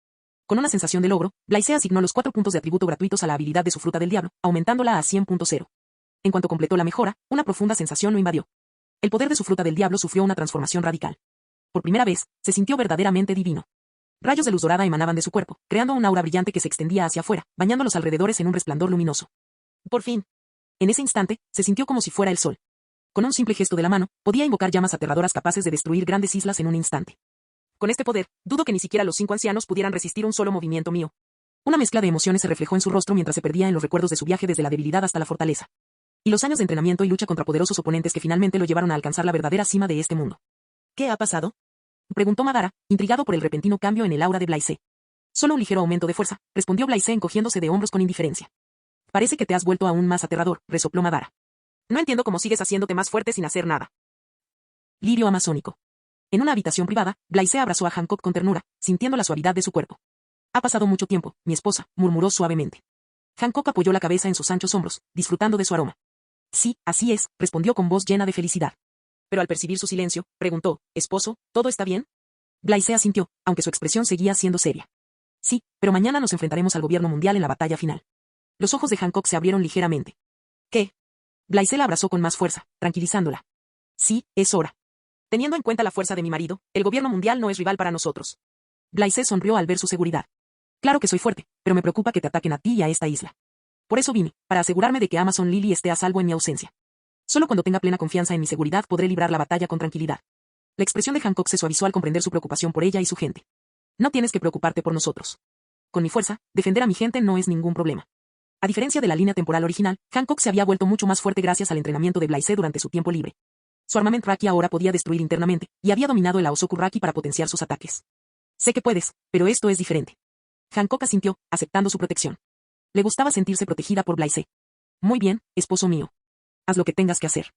Con una sensación de logro, Blaise asignó los 4 puntos de atributo gratuitos a la habilidad de su fruta del diablo, aumentándola a 100.0. En cuanto completó la mejora, una profunda sensación lo invadió. El poder de su fruta del diablo sufrió una transformación radical. Por primera vez, se sintió verdaderamente divino. Rayos de luz dorada emanaban de su cuerpo, creando un aura brillante que se extendía hacia afuera, bañando los alrededores en un resplandor luminoso. Por fin. En ese instante, se sintió como si fuera el sol. Con un simple gesto de la mano, podía invocar llamas aterradoras capaces de destruir grandes islas en un instante. Con este poder, dudo que ni siquiera los 5 ancianos pudieran resistir un solo movimiento mío. Una mezcla de emociones se reflejó en su rostro mientras se perdía en los recuerdos de su viaje desde la debilidad hasta la fortaleza. Y los años de entrenamiento y lucha contra poderosos oponentes que finalmente lo llevaron a alcanzar la verdadera cima de este mundo. ¿Qué ha pasado?, preguntó Madara, intrigado por el repentino cambio en el aura de Blaise. Solo un ligero aumento de fuerza, respondió Blaise encogiéndose de hombros con indiferencia. Parece que te has vuelto aún más aterrador, resopló Madara. No entiendo cómo sigues haciéndote más fuerte sin hacer nada. Lirio amazónico. En una habitación privada, Blaise abrazó a Hancock con ternura, sintiendo la suavidad de su cuerpo. Ha pasado mucho tiempo, mi esposa, murmuró suavemente. Hancock apoyó la cabeza en sus anchos hombros, disfrutando de su aroma. Sí, así es, respondió con voz llena de felicidad. Pero al percibir su silencio, preguntó, ¿esposo, todo está bien? Blaise asintió, aunque su expresión seguía siendo seria. Sí, pero mañana nos enfrentaremos al gobierno mundial en la batalla final. Los ojos de Hancock se abrieron ligeramente. ¿Qué? Blaise la abrazó con más fuerza, tranquilizándola. Sí, es hora. Teniendo en cuenta la fuerza de mi marido, el gobierno mundial no es rival para nosotros. Blaise sonrió al ver su seguridad. Claro que soy fuerte, pero me preocupa que te ataquen a ti y a esta isla. Por eso vine, para asegurarme de que Amazon Lily esté a salvo en mi ausencia. Solo cuando tenga plena confianza en mi seguridad podré librar la batalla con tranquilidad. La expresión de Hancock se suavizó al comprender su preocupación por ella y su gente. No tienes que preocuparte por nosotros. Con mi fuerza, defender a mi gente no es ningún problema. A diferencia de la línea temporal original, Hancock se había vuelto mucho más fuerte gracias al entrenamiento de Blaise durante su tiempo libre. Su armamento Raki ahora podía destruir internamente, y había dominado el Aosoku Raki para potenciar sus ataques. Sé que puedes, pero esto es diferente. Hancock asintió, aceptando su protección. Le gustaba sentirse protegida por Blaise. Muy bien, esposo mío. Haz lo que tengas que hacer.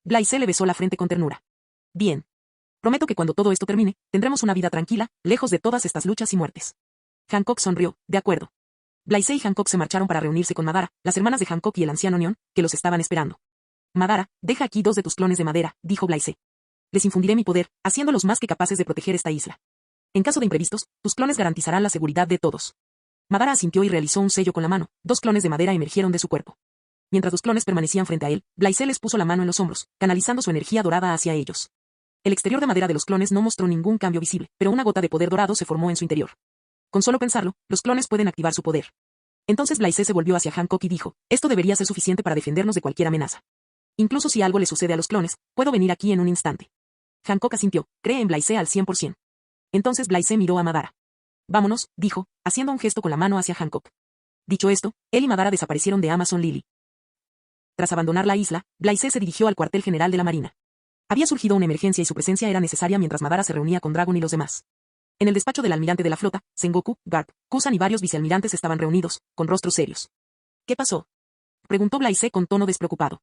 Blaise le besó la frente con ternura. Bien. Prometo que cuando todo esto termine, tendremos una vida tranquila, lejos de todas estas luchas y muertes. Hancock sonrió, de acuerdo. Blaise y Hancock se marcharon para reunirse con Madara, las hermanas de Hancock y el anciano Neon, que los estaban esperando. Madara, deja aquí 2 de tus clones de madera, dijo Blaise. Les infundiré mi poder, haciéndolos más que capaces de proteger esta isla. En caso de imprevistos, tus clones garantizarán la seguridad de todos. Madara asintió y realizó un sello con la mano, 2 clones de madera emergieron de su cuerpo. Mientras los clones permanecían frente a él, Blaise les puso la mano en los hombros, canalizando su energía dorada hacia ellos. El exterior de madera de los clones no mostró ningún cambio visible, pero una gota de poder dorado se formó en su interior. Con solo pensarlo, los clones pueden activar su poder. Entonces Blaise se volvió hacia Hancock y dijo, esto debería ser suficiente para defendernos de cualquier amenaza. Incluso si algo le sucede a los clones, puedo venir aquí en un instante. Hancock asintió, cree en Blaise al 100%. Entonces Blaise miró a Madara. Vámonos, dijo, haciendo un gesto con la mano hacia Hancock. Dicho esto, él y Madara desaparecieron de Amazon Lily. Tras abandonar la isla, Blaise se dirigió al cuartel general de la Marina. Había surgido una emergencia y su presencia era necesaria mientras Madara se reunía con Dragon y los demás. En el despacho del almirante de la flota, Sengoku, Garp, Kusan y varios vicealmirantes estaban reunidos, con rostros serios. ¿Qué pasó?, preguntó Blaise con tono despreocupado.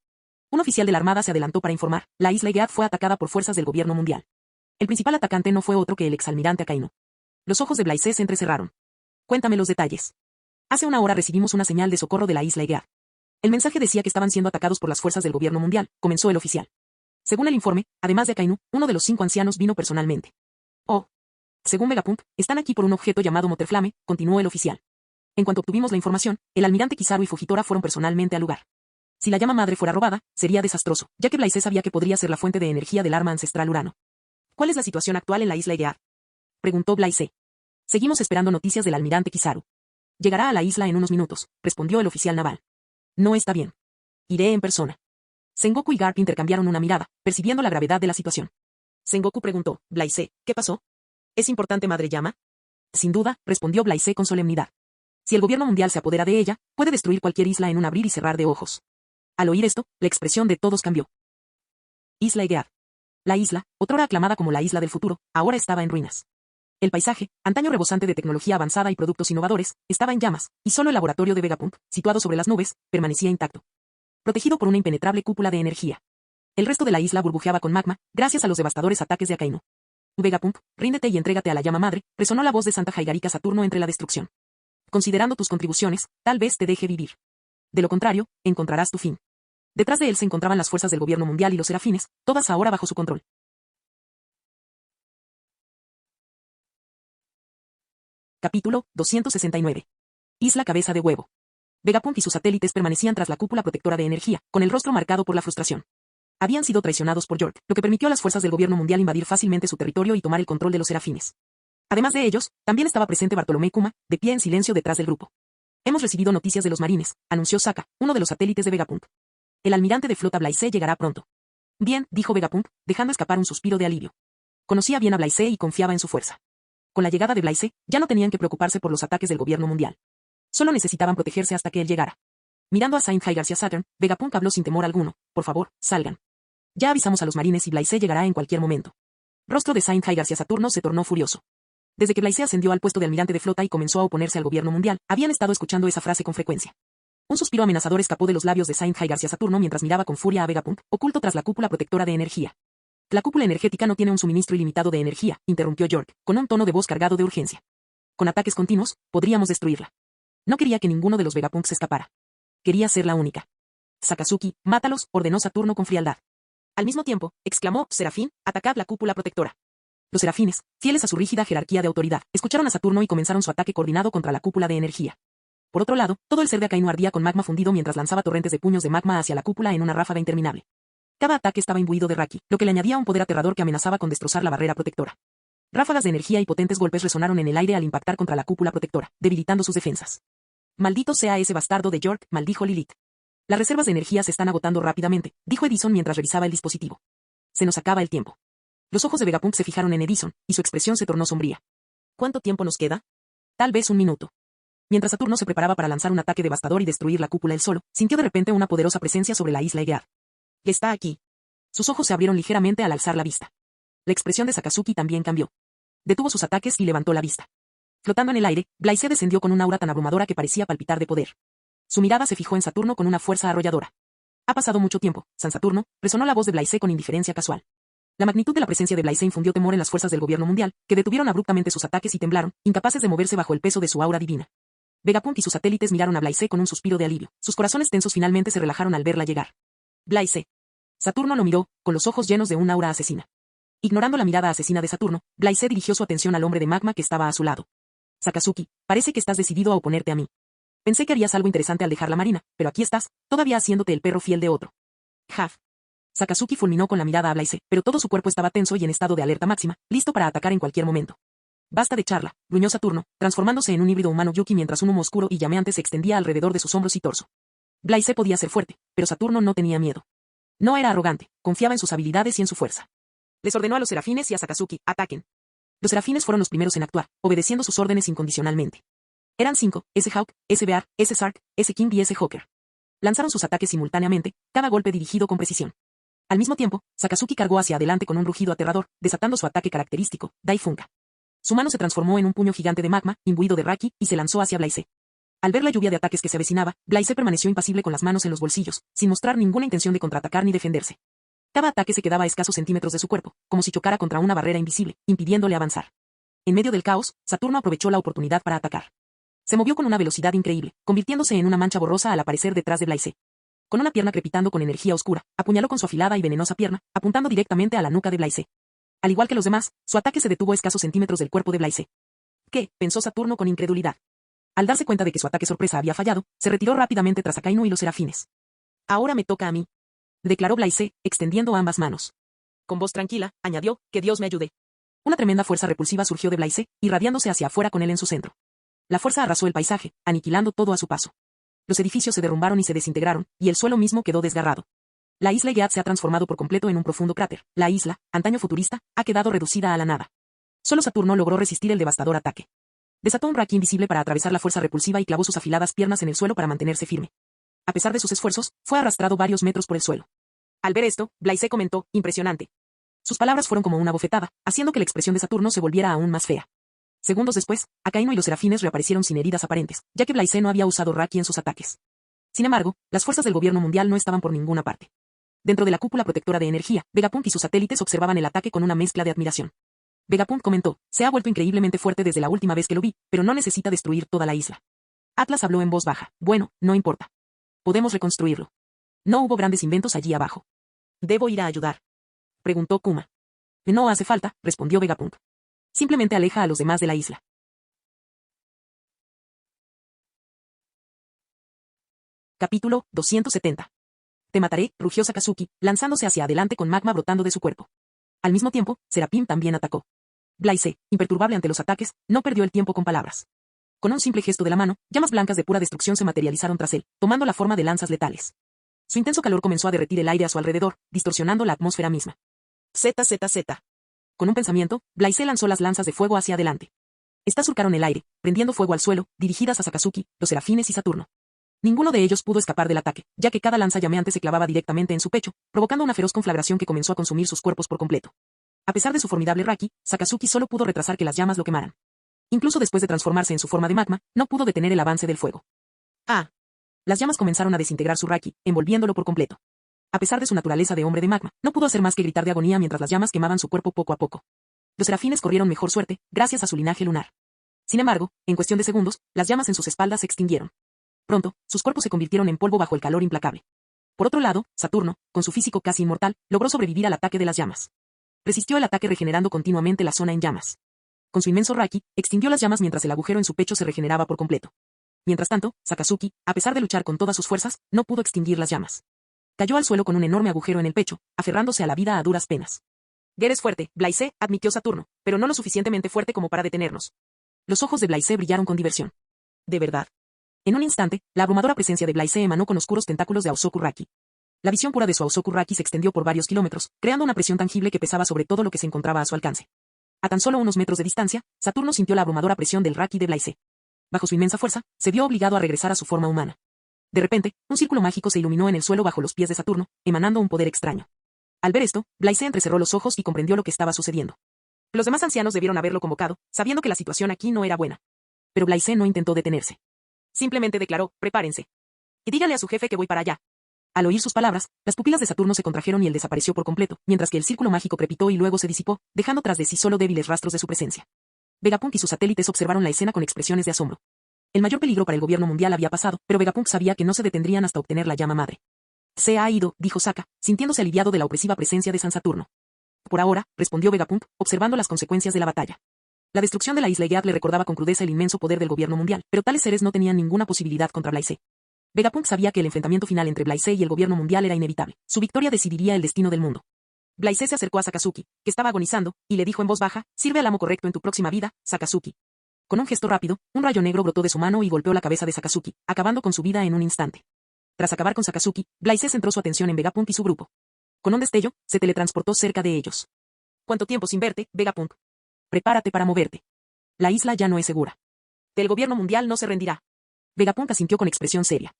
Un oficial de la Armada se adelantó para informar, la isla Egeat fue atacada por fuerzas del gobierno mundial. El principal atacante no fue otro que el exalmirante Akainu. Los ojos de Blaise se entrecerraron. Cuéntame los detalles. Hace una hora recibimos una señal de socorro de la isla Egeat. El mensaje decía que estaban siendo atacados por las fuerzas del gobierno mundial, comenzó el oficial. Según el informe, además de Akainu, uno de los 5 ancianos vino personalmente. Oh. Según Vegapunk, están aquí por un objeto llamado Motorflame, continuó el oficial. En cuanto obtuvimos la información, el almirante Kizaru y Fujitora fueron personalmente al lugar. Si la llama madre fuera robada, sería desastroso, ya que Blaise sabía que podría ser la fuente de energía del arma ancestral Urano. ¿Cuál es la situación actual en la isla Egeat?, preguntó Blaise. Seguimos esperando noticias del almirante Kizaru. Llegará a la isla en unos minutos, respondió el oficial naval. No está bien. Iré en persona. Sengoku y Garp intercambiaron una mirada, percibiendo la gravedad de la situación. Sengoku preguntó, Blaise, ¿qué pasó? ¿Es importante Madre Llama? Sin duda, respondió Blaise con solemnidad. Si el gobierno mundial se apodera de ella, puede destruir cualquier isla en un abrir y cerrar de ojos. Al oír esto, la expresión de todos cambió. Isla Egeat. La isla, otrora aclamada como la isla del futuro, ahora estaba en ruinas. El paisaje, antaño rebosante de tecnología avanzada y productos innovadores, estaba en llamas, y solo el laboratorio de Vegapunk, situado sobre las nubes, permanecía intacto. Protegido por una impenetrable cúpula de energía. El resto de la isla burbujeaba con magma, gracias a los devastadores ataques de Akainu. Vegapunk, ríndete y entrégate a la llama madre, resonó la voz de Santa Jaigarika Saturno entre la destrucción. Considerando tus contribuciones, tal vez te deje vivir. De lo contrario, encontrarás tu fin. Detrás de él se encontraban las fuerzas del gobierno mundial y los serafines, todas ahora bajo su control. Capítulo 269. Isla Cabeza de Huevo. Vegapunk y sus satélites permanecían tras la cúpula protectora de energía, con el rostro marcado por la frustración. Habían sido traicionados por York, lo que permitió a las fuerzas del gobierno mundial invadir fácilmente su territorio y tomar el control de los serafines. Además de ellos, también estaba presente Bartolomé Kuma, de pie en silencio detrás del grupo. Hemos recibido noticias de los marines, anunció Sokka, uno de los satélites de Vegapunk. El almirante de flota Blaise llegará pronto. Bien, dijo Vegapunk, dejando escapar un suspiro de alivio. Conocía bien a Blaise y confiaba en su fuerza. Con la llegada de Blaise, ya no tenían que preocuparse por los ataques del gobierno mundial. Solo necesitaban protegerse hasta que él llegara. Mirando a Saint High García Saturn, Vegapunk habló sin temor alguno. Por favor, salgan. Ya avisamos a los marines y Blaise llegará en cualquier momento. Rostro de Saint High García Saturno se tornó furioso. Desde que Blaise ascendió al puesto de almirante de flota y comenzó a oponerse al gobierno mundial, habían estado escuchando esa frase con frecuencia. Un suspiro amenazador escapó de los labios de Saint High García Saturno mientras miraba con furia a Vegapunk, oculto tras la cúpula protectora de energía. La cúpula energética no tiene un suministro ilimitado de energía, interrumpió York, con un tono de voz cargado de urgencia. Con ataques continuos, podríamos destruirla. No quería que ninguno de los Vegapunks se escapara. Quería ser la única. Sakazuki, mátalos, ordenó Saturno con frialdad. Al mismo tiempo, exclamó, Serafín, atacad la cúpula protectora. Los serafines, fieles a su rígida jerarquía de autoridad, escucharon a Saturno y comenzaron su ataque coordinado contra la cúpula de energía. Por otro lado, todo el ser de Akainu ardía con magma fundido mientras lanzaba torrentes de puños de magma hacia la cúpula en una ráfaga interminable. Cada ataque estaba imbuido de Raki, lo que le añadía un poder aterrador que amenazaba con destrozar la barrera protectora. Ráfagas de energía y potentes golpes resonaron en el aire al impactar contra la cúpula protectora, debilitando sus defensas. Maldito sea ese bastardo de York, maldijo Lilith. Las reservas de energía se están agotando rápidamente, dijo Edison mientras revisaba el dispositivo. Se nos acaba el tiempo. Los ojos de Vegapunk se fijaron en Edison, y su expresión se tornó sombría. ¿Cuánto tiempo nos queda? Tal vez un minuto. Mientras Saturno se preparaba para lanzar un ataque devastador y destruir la cúpula él solo, sintió de repente una poderosa presencia sobre la isla Egead. Está aquí. Sus ojos se abrieron ligeramente al alzar la vista. La expresión de Sakazuki también cambió. Detuvo sus ataques y levantó la vista. Flotando en el aire, Blaise descendió con un aura tan abrumadora que parecía palpitar de poder. Su mirada se fijó en Saturno con una fuerza arrolladora. Ha pasado mucho tiempo, San Saturno, resonó la voz de Blaise con indiferencia casual. La magnitud de la presencia de Blaise infundió temor en las fuerzas del gobierno mundial, que detuvieron abruptamente sus ataques y temblaron, incapaces de moverse bajo el peso de su aura divina. Vegapunk y sus satélites miraron a Blaise con un suspiro de alivio. Sus corazones tensos finalmente se relajaron al verla llegar. Blaise. Saturno lo miró, con los ojos llenos de un aura asesina. Ignorando la mirada asesina de Saturno, Blaise dirigió su atención al hombre de magma que estaba a su lado. Sakazuki, parece que estás decidido a oponerte a mí. Pensé que harías algo interesante al dejar la marina, pero aquí estás, todavía haciéndote el perro fiel de otro. Jaf. Sakazuki fulminó con la mirada a Blaise, pero todo su cuerpo estaba tenso y en estado de alerta máxima, listo para atacar en cualquier momento. Basta de charla, gruñó Saturno, transformándose en un híbrido humano Yuki mientras un humo oscuro y llameante se extendía alrededor de sus hombros y torso. Blaise podía ser fuerte, pero Saturno no tenía miedo. No era arrogante, confiaba en sus habilidades y en su fuerza. Les ordenó a los serafines y a Sakazuki, ataquen. Los serafines fueron los primeros en actuar, obedeciendo sus órdenes incondicionalmente. Eran 5, S-Hawk, S-Bear, S-Sark, S-King y S-Hawker. Lanzaron sus ataques simultáneamente, cada golpe dirigido con precisión. Al mismo tiempo, Sakazuki cargó hacia adelante con un rugido aterrador, desatando su ataque característico, Daifunka. Su mano se transformó en un puño gigante de magma, imbuido de Raki, y se lanzó hacia Blaise. Al ver la lluvia de ataques que se avecinaba, Blaise permaneció impasible con las manos en los bolsillos, sin mostrar ninguna intención de contraatacar ni defenderse. Cada ataque se quedaba a escasos centímetros de su cuerpo, como si chocara contra una barrera invisible, impidiéndole avanzar. En medio del caos, Saturno aprovechó la oportunidad para atacar. Se movió con una velocidad increíble, convirtiéndose en una mancha borrosa al aparecer detrás de Blaise. Con una pierna crepitando con energía oscura, apuñaló con su afilada y venenosa pierna, apuntando directamente a la nuca de Blaise. Al igual que los demás, su ataque se detuvo a escasos centímetros del cuerpo de Blaise. ¿Qué?, pensó Saturno con incredulidad. Al darse cuenta de que su ataque sorpresa había fallado, se retiró rápidamente tras Akainu y los serafines. Ahora me toca a mí, declaró Blaise, extendiendo ambas manos. Con voz tranquila, añadió, que Dios me ayude. Una tremenda fuerza repulsiva surgió de Blaise, irradiándose hacia afuera con él en su centro. La fuerza arrasó el paisaje, aniquilando todo a su paso. Los edificios se derrumbaron y se desintegraron, y el suelo mismo quedó desgarrado. La isla Egead se ha transformado por completo en un profundo cráter. La isla, antaño futurista, ha quedado reducida a la nada. Solo Saturno logró resistir el devastador ataque. Desató un Raki invisible para atravesar la fuerza repulsiva y clavó sus afiladas piernas en el suelo para mantenerse firme. A pesar de sus esfuerzos, fue arrastrado varios metros por el suelo. Al ver esto, Blaise comentó, impresionante. Sus palabras fueron como una bofetada, haciendo que la expresión de Saturno se volviera aún más fea. Segundos después, Akainu y los serafines reaparecieron sin heridas aparentes, ya que Blaise no había usado Raki en sus ataques. Sin embargo, las fuerzas del gobierno mundial no estaban por ninguna parte. Dentro de la cúpula protectora de energía, Vegapunk y sus satélites observaban el ataque con una mezcla de admiración. Vegapunk comentó, se ha vuelto increíblemente fuerte desde la última vez que lo vi, pero no necesita destruir toda la isla. Atlas habló en voz baja, bueno, no importa. Podemos reconstruirlo. No hubo grandes inventos allí abajo. ¿Debo ir a ayudar?, preguntó Kuma. No hace falta, respondió Vegapunk. Simplemente aleja a los demás de la isla. Capítulo 270. Te mataré, rugió Sakazuki, lanzándose hacia adelante con magma brotando de su cuerpo. Al mismo tiempo, Serapim también atacó. Blaise, imperturbable ante los ataques, no perdió el tiempo con palabras. Con un simple gesto de la mano, llamas blancas de pura destrucción se materializaron tras él, tomando la forma de lanzas letales. Su intenso calor comenzó a derretir el aire a su alrededor, distorsionando la atmósfera misma. ZZZ. Con un pensamiento, Blaise lanzó las lanzas de fuego hacia adelante. Estas surcaron el aire, prendiendo fuego al suelo, dirigidas a Sakazuki, los serafines y Saturno. Ninguno de ellos pudo escapar del ataque, ya que cada lanza llameante se clavaba directamente en su pecho, provocando una feroz conflagración que comenzó a consumir sus cuerpos por completo. A pesar de su formidable Raki, Sakazuki solo pudo retrasar que las llamas lo quemaran. Incluso después de transformarse en su forma de magma, no pudo detener el avance del fuego. ¡Ah! Las llamas comenzaron a desintegrar su Raki, envolviéndolo por completo. A pesar de su naturaleza de hombre de magma, no pudo hacer más que gritar de agonía mientras las llamas quemaban su cuerpo poco a poco. Los serafines corrieron mejor suerte, gracias a su linaje lunar. Sin embargo, en cuestión de segundos, las llamas en sus espaldas se extinguieron. Pronto, sus cuerpos se convirtieron en polvo bajo el calor implacable. Por otro lado, Saturno, con su físico casi inmortal, logró sobrevivir al ataque de las llamas. Resistió el ataque regenerando continuamente la zona en llamas. Con su inmenso Raki, extinguió las llamas mientras el agujero en su pecho se regeneraba por completo. Mientras tanto, Sakazuki, a pesar de luchar con todas sus fuerzas, no pudo extinguir las llamas. Cayó al suelo con un enorme agujero en el pecho, aferrándose a la vida a duras penas. Eres fuerte, Blaise, admitió Saturno, pero no lo suficientemente fuerte como para detenernos. Los ojos de Blaise brillaron con diversión. ¿De verdad? En un instante, la abrumadora presencia de Blaise emanó con oscuros tentáculos de Aosoku Raki. La visión pura de su Aosoku Raki se extendió por varios kilómetros, creando una presión tangible que pesaba sobre todo lo que se encontraba a su alcance. A tan solo unos metros de distancia, Saturno sintió la abrumadora presión del Raki de Blaise. Bajo su inmensa fuerza, se vio obligado a regresar a su forma humana. De repente, un círculo mágico se iluminó en el suelo bajo los pies de Saturno, emanando un poder extraño. Al ver esto, Blaise entrecerró los ojos y comprendió lo que estaba sucediendo. Los demás ancianos debieron haberlo convocado, sabiendo que la situación aquí no era buena. Pero Blaise no intentó detenerse. Simplemente declaró, prepárense. Y dígale a su jefe que voy para allá. Al oír sus palabras, las pupilas de Saturno se contrajeron y él desapareció por completo, mientras que el círculo mágico crepitó y luego se disipó, dejando tras de sí solo débiles rastros de su presencia. Vegapunk y sus satélites observaron la escena con expresiones de asombro. El mayor peligro para el gobierno mundial había pasado, pero Vegapunk sabía que no se detendrían hasta obtener la llama madre. Se ha ido, dijo Sokka, sintiéndose aliviado de la opresiva presencia de San Saturno. Por ahora, respondió Vegapunk, observando las consecuencias de la batalla. La destrucción de la isla Egeat le recordaba con crudeza el inmenso poder del gobierno mundial, pero tales seres no tenían ninguna posibilidad contra Blaise. Vegapunk sabía que el enfrentamiento final entre Blaise y el gobierno mundial era inevitable. Su victoria decidiría el destino del mundo. Blaise se acercó a Sakazuki, que estaba agonizando, y le dijo en voz baja, sirve al amo correcto en tu próxima vida, Sakazuki. Con un gesto rápido, un rayo negro brotó de su mano y golpeó la cabeza de Sakazuki, acabando con su vida en un instante. Tras acabar con Sakazuki, Blaise centró su atención en Vegapunk y su grupo. Con un destello, se teletransportó cerca de ellos. ¿Cuánto tiempo sin verte, Vegapunk? Prepárate para moverte. La isla ya no es segura. El gobierno mundial no se rendirá. Vegapunk asintió con expresión seria.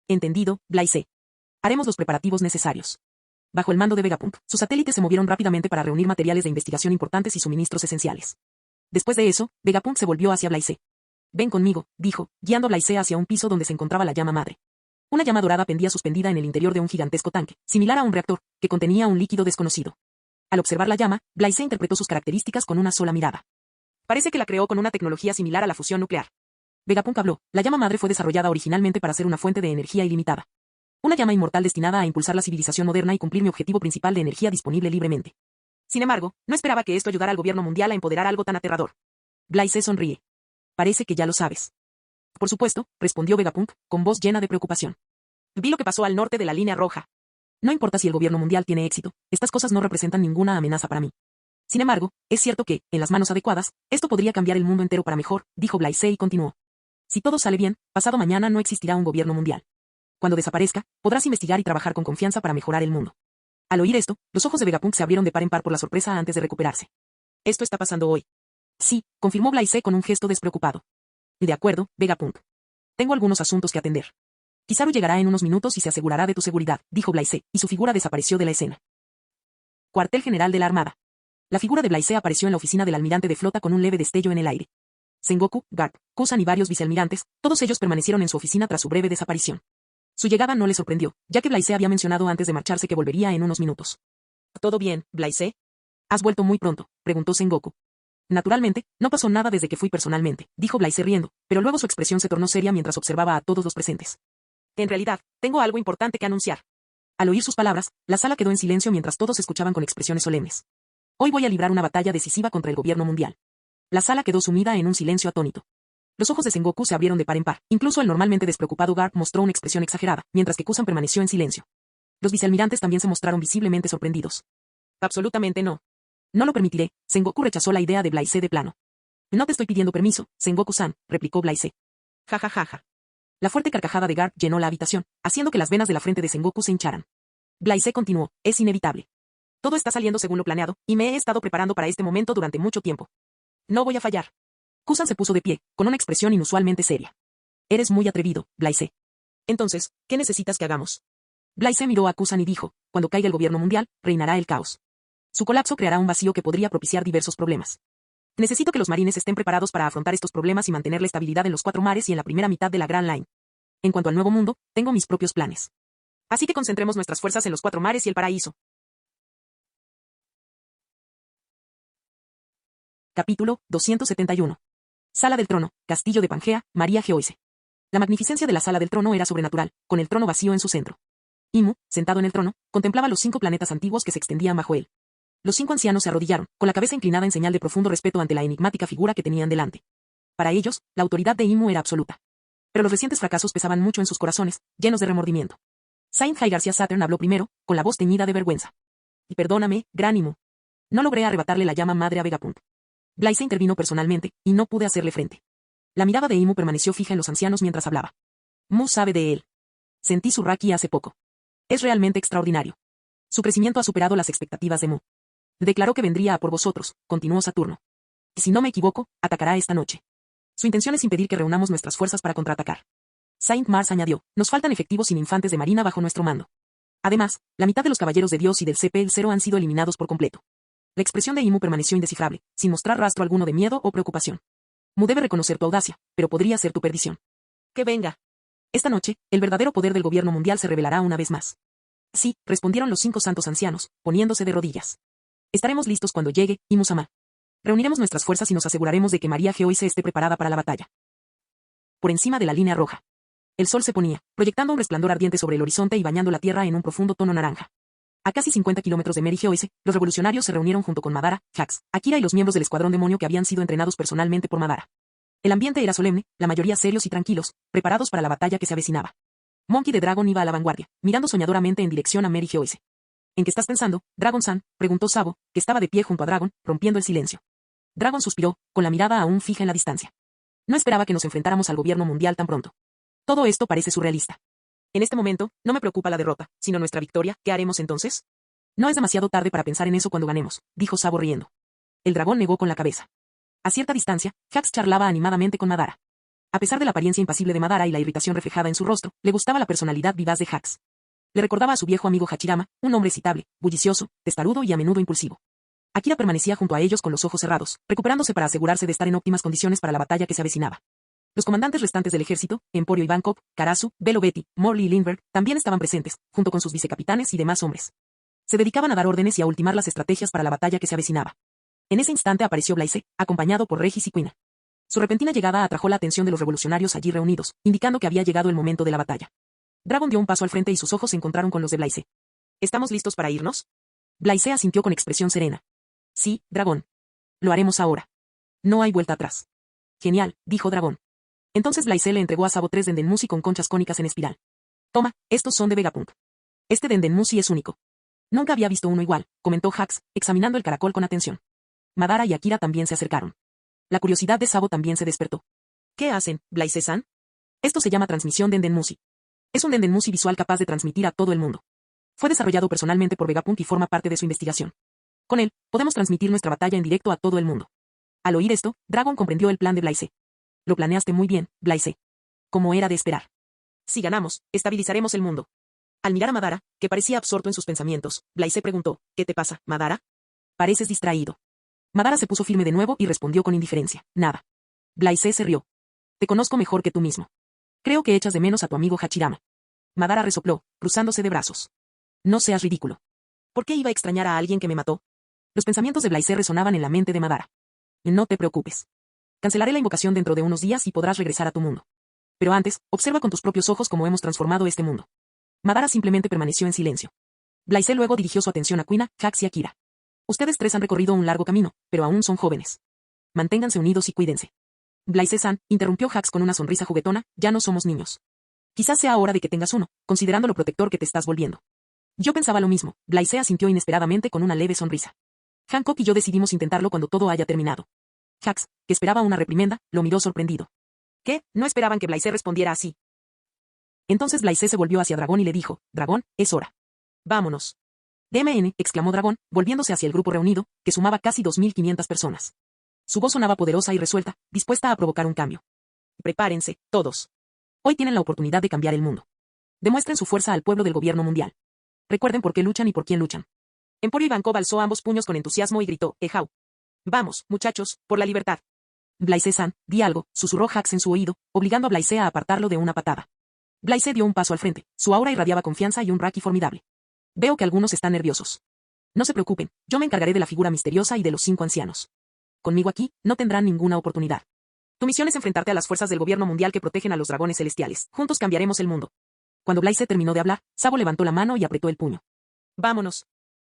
Entendido, Blaise. Haremos los preparativos necesarios. Bajo el mando de Vegapunk, sus satélites se movieron rápidamente para reunir materiales de investigación importantes y suministros esenciales. Después de eso, Vegapunk se volvió hacia Blaise. Ven conmigo, dijo, guiando a Blaise hacia un piso donde se encontraba la llama madre. Una llama dorada pendía suspendida en el interior de un gigantesco tanque, similar a un reactor, que contenía un líquido desconocido. Al observar la llama, Blaise interpretó sus características con una sola mirada. Parece que la creó con una tecnología similar a la fusión nuclear. Vegapunk habló, la llama madre fue desarrollada originalmente para ser una fuente de energía ilimitada. Una llama inmortal destinada a impulsar la civilización moderna y cumplir mi objetivo principal de energía disponible libremente. Sin embargo, no esperaba que esto ayudara al gobierno mundial a empoderar algo tan aterrador. Blaise sonríe. Parece que ya lo sabes. Por supuesto, respondió Vegapunk, con voz llena de preocupación. Vi lo que pasó al norte de la línea roja. No importa si el gobierno mundial tiene éxito, estas cosas no representan ninguna amenaza para mí. Sin embargo, es cierto que, en las manos adecuadas, esto podría cambiar el mundo entero para mejor, dijo Blaise y continuó. Si todo sale bien, pasado mañana no existirá un gobierno mundial. Cuando desaparezca, podrás investigar y trabajar con confianza para mejorar el mundo. Al oír esto, los ojos de Vegapunk se abrieron de par en par por la sorpresa antes de recuperarse. Esto está pasando hoy. Sí, confirmó Blaise con un gesto despreocupado. De acuerdo, Vegapunk. Tengo algunos asuntos que atender. Kizaru llegará en unos minutos y se asegurará de tu seguridad, dijo Blaise, y su figura desapareció de la escena. Cuartel General de la Armada. La figura de Blaise apareció en la oficina del almirante de flota con un leve destello en el aire. Sengoku, Garp, Kusan y varios vicealmirantes, todos ellos permanecieron en su oficina tras su breve desaparición. Su llegada no le sorprendió, ya que Blaise había mencionado antes de marcharse que volvería en unos minutos. ¿Todo bien, Blaise? ¿Has vuelto muy pronto?, preguntó Sengoku. Naturalmente, no pasó nada desde que fui personalmente, dijo Blaise riendo, pero luego su expresión se tornó seria mientras observaba a todos los presentes. En realidad, tengo algo importante que anunciar. Al oír sus palabras, la sala quedó en silencio mientras todos escuchaban con expresiones solemnes. Hoy voy a librar una batalla decisiva contra el gobierno mundial. La sala quedó sumida en un silencio atónito. Los ojos de Sengoku se abrieron de par en par. Incluso el normalmente despreocupado Garp mostró una expresión exagerada, mientras que Kusan permaneció en silencio. Los vicealmirantes también se mostraron visiblemente sorprendidos. Absolutamente no. No lo permitiré. Sengoku rechazó la idea de Blaise de plano. No te estoy pidiendo permiso, Sengoku-san, replicó Blaise. Ja ja ja ja. La fuerte carcajada de Garp llenó la habitación, haciendo que las venas de la frente de Sengoku se hincharan. Blaise continuó, es inevitable. Todo está saliendo según lo planeado, y me he estado preparando para este momento durante mucho tiempo. No voy a fallar. Kusan se puso de pie, con una expresión inusualmente seria. Eres muy atrevido, Blaise. Entonces, ¿qué necesitas que hagamos? Blaise miró a Kusan y dijo, cuando caiga el gobierno mundial, reinará el caos. Su colapso creará un vacío que podría propiciar diversos problemas. Necesito que los marines estén preparados para afrontar estos problemas y mantener la estabilidad en los 4 mares y en la primera mitad de la Grand Line. En cuanto al nuevo mundo, tengo mis propios planes. Así que concentremos nuestras fuerzas en los 4 mares y el paraíso. Capítulo 271. Sala del Trono, Castillo de Pangea, María Geoise. La magnificencia de la Sala del Trono era sobrenatural, con el trono vacío en su centro. Imu, sentado en el trono, contemplaba los 5 planetas antiguos que se extendían bajo él. Los 5 ancianos se arrodillaron, con la cabeza inclinada en señal de profundo respeto ante la enigmática figura que tenían delante. Para ellos, la autoridad de Imu era absoluta. Pero los recientes fracasos pesaban mucho en sus corazones, llenos de remordimiento. Saint High García Saturn habló primero, con la voz teñida de vergüenza. Y perdóname, gran Imu. No logré arrebatarle la llama madre a Vegapunk. Blaise intervino personalmente, y no pude hacerle frente. La mirada de Imu permaneció fija en los ancianos mientras hablaba. Mu sabe de él. Sentí su Raki hace poco. Es realmente extraordinario. Su crecimiento ha superado las expectativas de Mu. Declaró que vendría a por vosotros, continuó Saturno. Y si no me equivoco, atacará esta noche. Su intención es impedir que reunamos nuestras fuerzas para contraatacar. Saint Mars añadió, nos faltan efectivos sin infantes de marina bajo nuestro mando. Además, la mitad de los caballeros de Dios y del CP-0 han sido eliminados por completo. La expresión de Imu permaneció indescifrable, sin mostrar rastro alguno de miedo o preocupación. Mu debe reconocer tu audacia, pero podría ser tu perdición. Que venga. Esta noche, el verdadero poder del gobierno mundial se revelará una vez más. Sí, respondieron los 5 santos ancianos, poniéndose de rodillas. Estaremos listos cuando llegue, Imu-sama. Reuniremos nuestras fuerzas y nos aseguraremos de que María Geoise esté preparada para la batalla. Por encima de la línea roja. El sol se ponía, proyectando un resplandor ardiente sobre el horizonte y bañando la tierra en un profundo tono naranja. A casi 50 kilómetros de Mary Geoise, los revolucionarios se reunieron junto con Madara, Jax, Akira y los miembros del escuadrón demonio que habían sido entrenados personalmente por Madara. El ambiente era solemne, la mayoría serios y tranquilos, preparados para la batalla que se avecinaba. Monkey de Dragon iba a la vanguardia, mirando soñadoramente en dirección a Mary Geoise. ¿En qué estás pensando, Dragon-san?, preguntó Sabo, que estaba de pie junto a Dragon, rompiendo el silencio. Dragon suspiró, con la mirada aún fija en la distancia. No esperaba que nos enfrentáramos al gobierno mundial tan pronto. Todo esto parece surrealista. En este momento, no me preocupa la derrota, sino nuestra victoria. ¿Qué haremos entonces? No es demasiado tarde para pensar en eso cuando ganemos, dijo Sabo riendo. El dragón negó con la cabeza. A cierta distancia, Jax charlaba animadamente con Madara. A pesar de la apariencia impasible de Madara y la irritación reflejada en su rostro, le gustaba la personalidad vivaz de Jax. Le recordaba a su viejo amigo Hachirama, un hombre excitable, bullicioso, testarudo y a menudo impulsivo. Akira permanecía junto a ellos con los ojos cerrados, recuperándose para asegurarse de estar en óptimas condiciones para la batalla que se avecinaba. Los comandantes restantes del ejército, Emporio Ivankov, Karasu, Belo Betty, Morley y Lindbergh, también estaban presentes, junto con sus vicecapitanes y demás hombres. Se dedicaban a dar órdenes y a ultimar las estrategias para la batalla que se avecinaba. En ese instante apareció Blaise, acompañado por Regis y Quina. Su repentina llegada atrajo la atención de los revolucionarios allí reunidos, indicando que había llegado el momento de la batalla. Dragon dio un paso al frente y sus ojos se encontraron con los de Blaise. ¿Estamos listos para irnos? Blaise asintió con expresión serena. Sí, Dragón. Lo haremos ahora. No hay vuelta atrás. Genial, dijo Dragón. Entonces Blaise le entregó a Sabo 3 Dendenmushi con conchas cónicas en espiral. Toma, estos son de Vegapunk. Este Dendenmushi es único. Nunca había visto uno igual, comentó Jax, examinando el caracol con atención. Madara y Akira también se acercaron. La curiosidad de Sabo también se despertó. ¿Qué hacen, Blaise-san? Esto se llama transmisión Dendenmushi. Es un Dendenmushi visual capaz de transmitir a todo el mundo. Fue desarrollado personalmente por Vegapunk y forma parte de su investigación. Con él, podemos transmitir nuestra batalla en directo a todo el mundo. Al oír esto, Dragon comprendió el plan de Blaise. Lo planeaste muy bien, Blaise. Como era de esperar. Si ganamos, estabilizaremos el mundo. Al mirar a Madara, que parecía absorto en sus pensamientos, Blaise preguntó, ¿qué te pasa, Madara? Pareces distraído. Madara se puso firme de nuevo y respondió con indiferencia, nada. Blaise se rió. Te conozco mejor que tú mismo. Creo que echas de menos a tu amigo Hachirama. Madara resopló, cruzándose de brazos. No seas ridículo. ¿Por qué iba a extrañar a alguien que me mató? Los pensamientos de Blaise resonaban en la mente de Madara. No te preocupes. Cancelaré la invocación dentro de unos días y podrás regresar a tu mundo. Pero antes, observa con tus propios ojos cómo hemos transformado este mundo. Madara simplemente permaneció en silencio. Blaise luego dirigió su atención a Kuina, Jax y Akira. Ustedes tres han recorrido un largo camino, pero aún son jóvenes. Manténganse unidos y cuídense. Blaise-san, interrumpió Jax con una sonrisa juguetona, ya no somos niños. Quizás sea hora de que tengas uno, considerando lo protector que te estás volviendo. Yo pensaba lo mismo, Blaise asintió inesperadamente con una leve sonrisa. Hancock y yo decidimos intentarlo cuando todo haya terminado. Jax, que esperaba una reprimenda, lo miró sorprendido. ¿Qué? No esperaban que Blaise respondiera así. Entonces Blaise se volvió hacia Dragón y le dijo, Dragón, es hora. Vámonos. DMN, exclamó Dragón, volviéndose hacia el grupo reunido, que sumaba casi 2500 personas. Su voz sonaba poderosa y resuelta, dispuesta a provocar un cambio. Prepárense, todos. Hoy tienen la oportunidad de cambiar el mundo. Demuestren su fuerza al pueblo del gobierno mundial. Recuerden por qué luchan y por quién luchan. Emporio Ivankov alzó ambos puños con entusiasmo y gritó, Ehau. Vamos, muchachos, por la libertad. Blaise-san, di algo, susurró Jax en su oído, obligando a Blaise a apartarlo de una patada. Blaise dio un paso al frente, su aura irradiaba confianza y un raki formidable. Veo que algunos están nerviosos. No se preocupen, yo me encargaré de la figura misteriosa y de los 5 ancianos. Conmigo aquí, no tendrán ninguna oportunidad. Tu misión es enfrentarte a las fuerzas del gobierno mundial que protegen a los dragones celestiales. Juntos cambiaremos el mundo. Cuando Blaise terminó de hablar, Sabo levantó la mano y apretó el puño. Vámonos.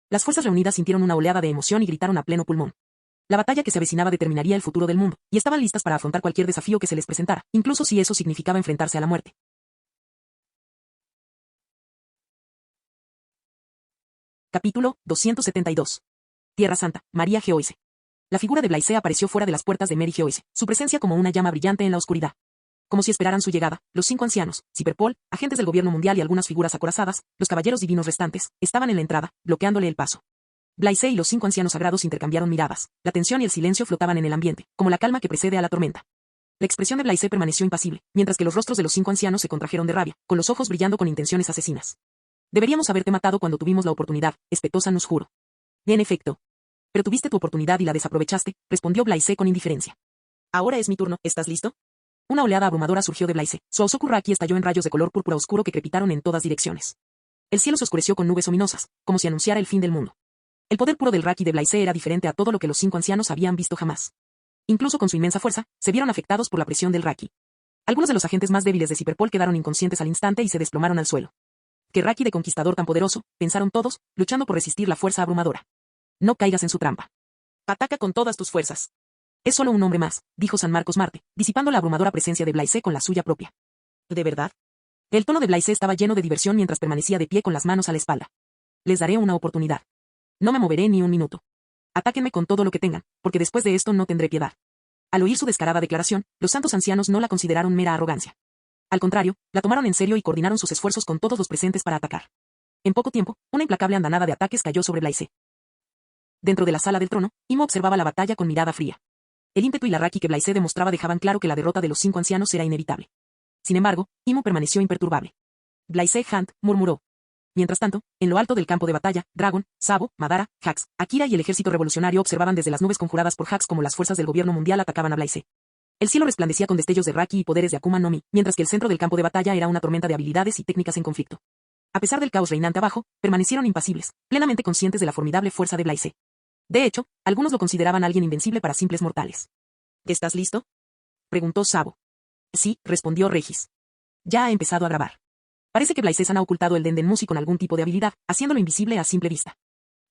Las fuerzas reunidas sintieron una oleada de emoción y gritaron a pleno pulmón. La batalla que se avecinaba determinaría el futuro del mundo, y estaban listas para afrontar cualquier desafío que se les presentara, incluso si eso significaba enfrentarse a la muerte. Capítulo 272. Tierra Santa, María Geoise. La figura de Blaise apareció fuera de las puertas de Mary Geoise, su presencia como una llama brillante en la oscuridad. Como si esperaran su llegada, los 5 ancianos, Cyberpol, agentes del gobierno mundial y algunas figuras acorazadas, los caballeros divinos restantes, estaban en la entrada, bloqueándole el paso. Blaise y los 5 ancianos sagrados intercambiaron miradas, la tensión y el silencio flotaban en el ambiente, como la calma que precede a la tormenta. La expresión de Blaise permaneció impasible, mientras que los rostros de los 5 ancianos se contrajeron de rabia, con los ojos brillando con intenciones asesinas. Deberíamos haberte matado cuando tuvimos la oportunidad, Espetosa nos juro. En efecto. Pero tuviste tu oportunidad y la desaprovechaste, respondió Blaise con indiferencia. Ahora es mi turno, ¿estás listo? Una oleada abrumadora surgió de Blaise, su Aosoku Raki estalló en rayos de color púrpura oscuro que crepitaron en todas direcciones. El cielo se oscureció con nubes ominosas, como si anunciara el fin del mundo. El poder puro del Raki de Blaise era diferente a todo lo que los 5 ancianos habían visto jamás. Incluso con su inmensa fuerza, se vieron afectados por la presión del Raki. Algunos de los agentes más débiles de Cyberpol quedaron inconscientes al instante y se desplomaron al suelo. ¡Qué Raki de conquistador tan poderoso!, pensaron todos, luchando por resistir la fuerza abrumadora. No caigas en su trampa. Ataca con todas tus fuerzas. Es solo un hombre más, dijo San Marcos Marte, disipando la abrumadora presencia de Blaise con la suya propia. ¿De verdad? El tono de Blaise estaba lleno de diversión mientras permanecía de pie con las manos a la espalda. Les daré una oportunidad. No me moveré ni un minuto. Atáquenme con todo lo que tengan, porque después de esto no tendré piedad. Al oír su descarada declaración, los santos ancianos no la consideraron mera arrogancia. Al contrario, la tomaron en serio y coordinaron sus esfuerzos con todos los presentes para atacar. En poco tiempo, una implacable andanada de ataques cayó sobre Blaise. Dentro de la sala del trono, Imo observaba la batalla con mirada fría. El ímpetu y la Raki que Blaise demostraba dejaban claro que la derrota de los 5 ancianos era inevitable. Sin embargo, Imo permaneció imperturbable. Blaise Hunt, murmuró. Mientras tanto, en lo alto del campo de batalla, Dragon, Sabo, Madara, Jax, Akira y el ejército revolucionario observaban desde las nubes conjuradas por Jax como las fuerzas del gobierno mundial atacaban a Blaise. El cielo resplandecía con destellos de Raki y poderes de Akuma no Mi, mientras que el centro del campo de batalla era una tormenta de habilidades y técnicas en conflicto. A pesar del caos reinante abajo, permanecieron impasibles, plenamente conscientes de la formidable fuerza de Blaise. De hecho, algunos lo consideraban alguien invencible para simples mortales. ¿Estás listo?, preguntó Sabo. Sí, respondió Regis. Ya ha empezado a grabar. Parece que Blaise-san ha ocultado el Dendenmushi con algún tipo de habilidad, haciéndolo invisible a simple vista.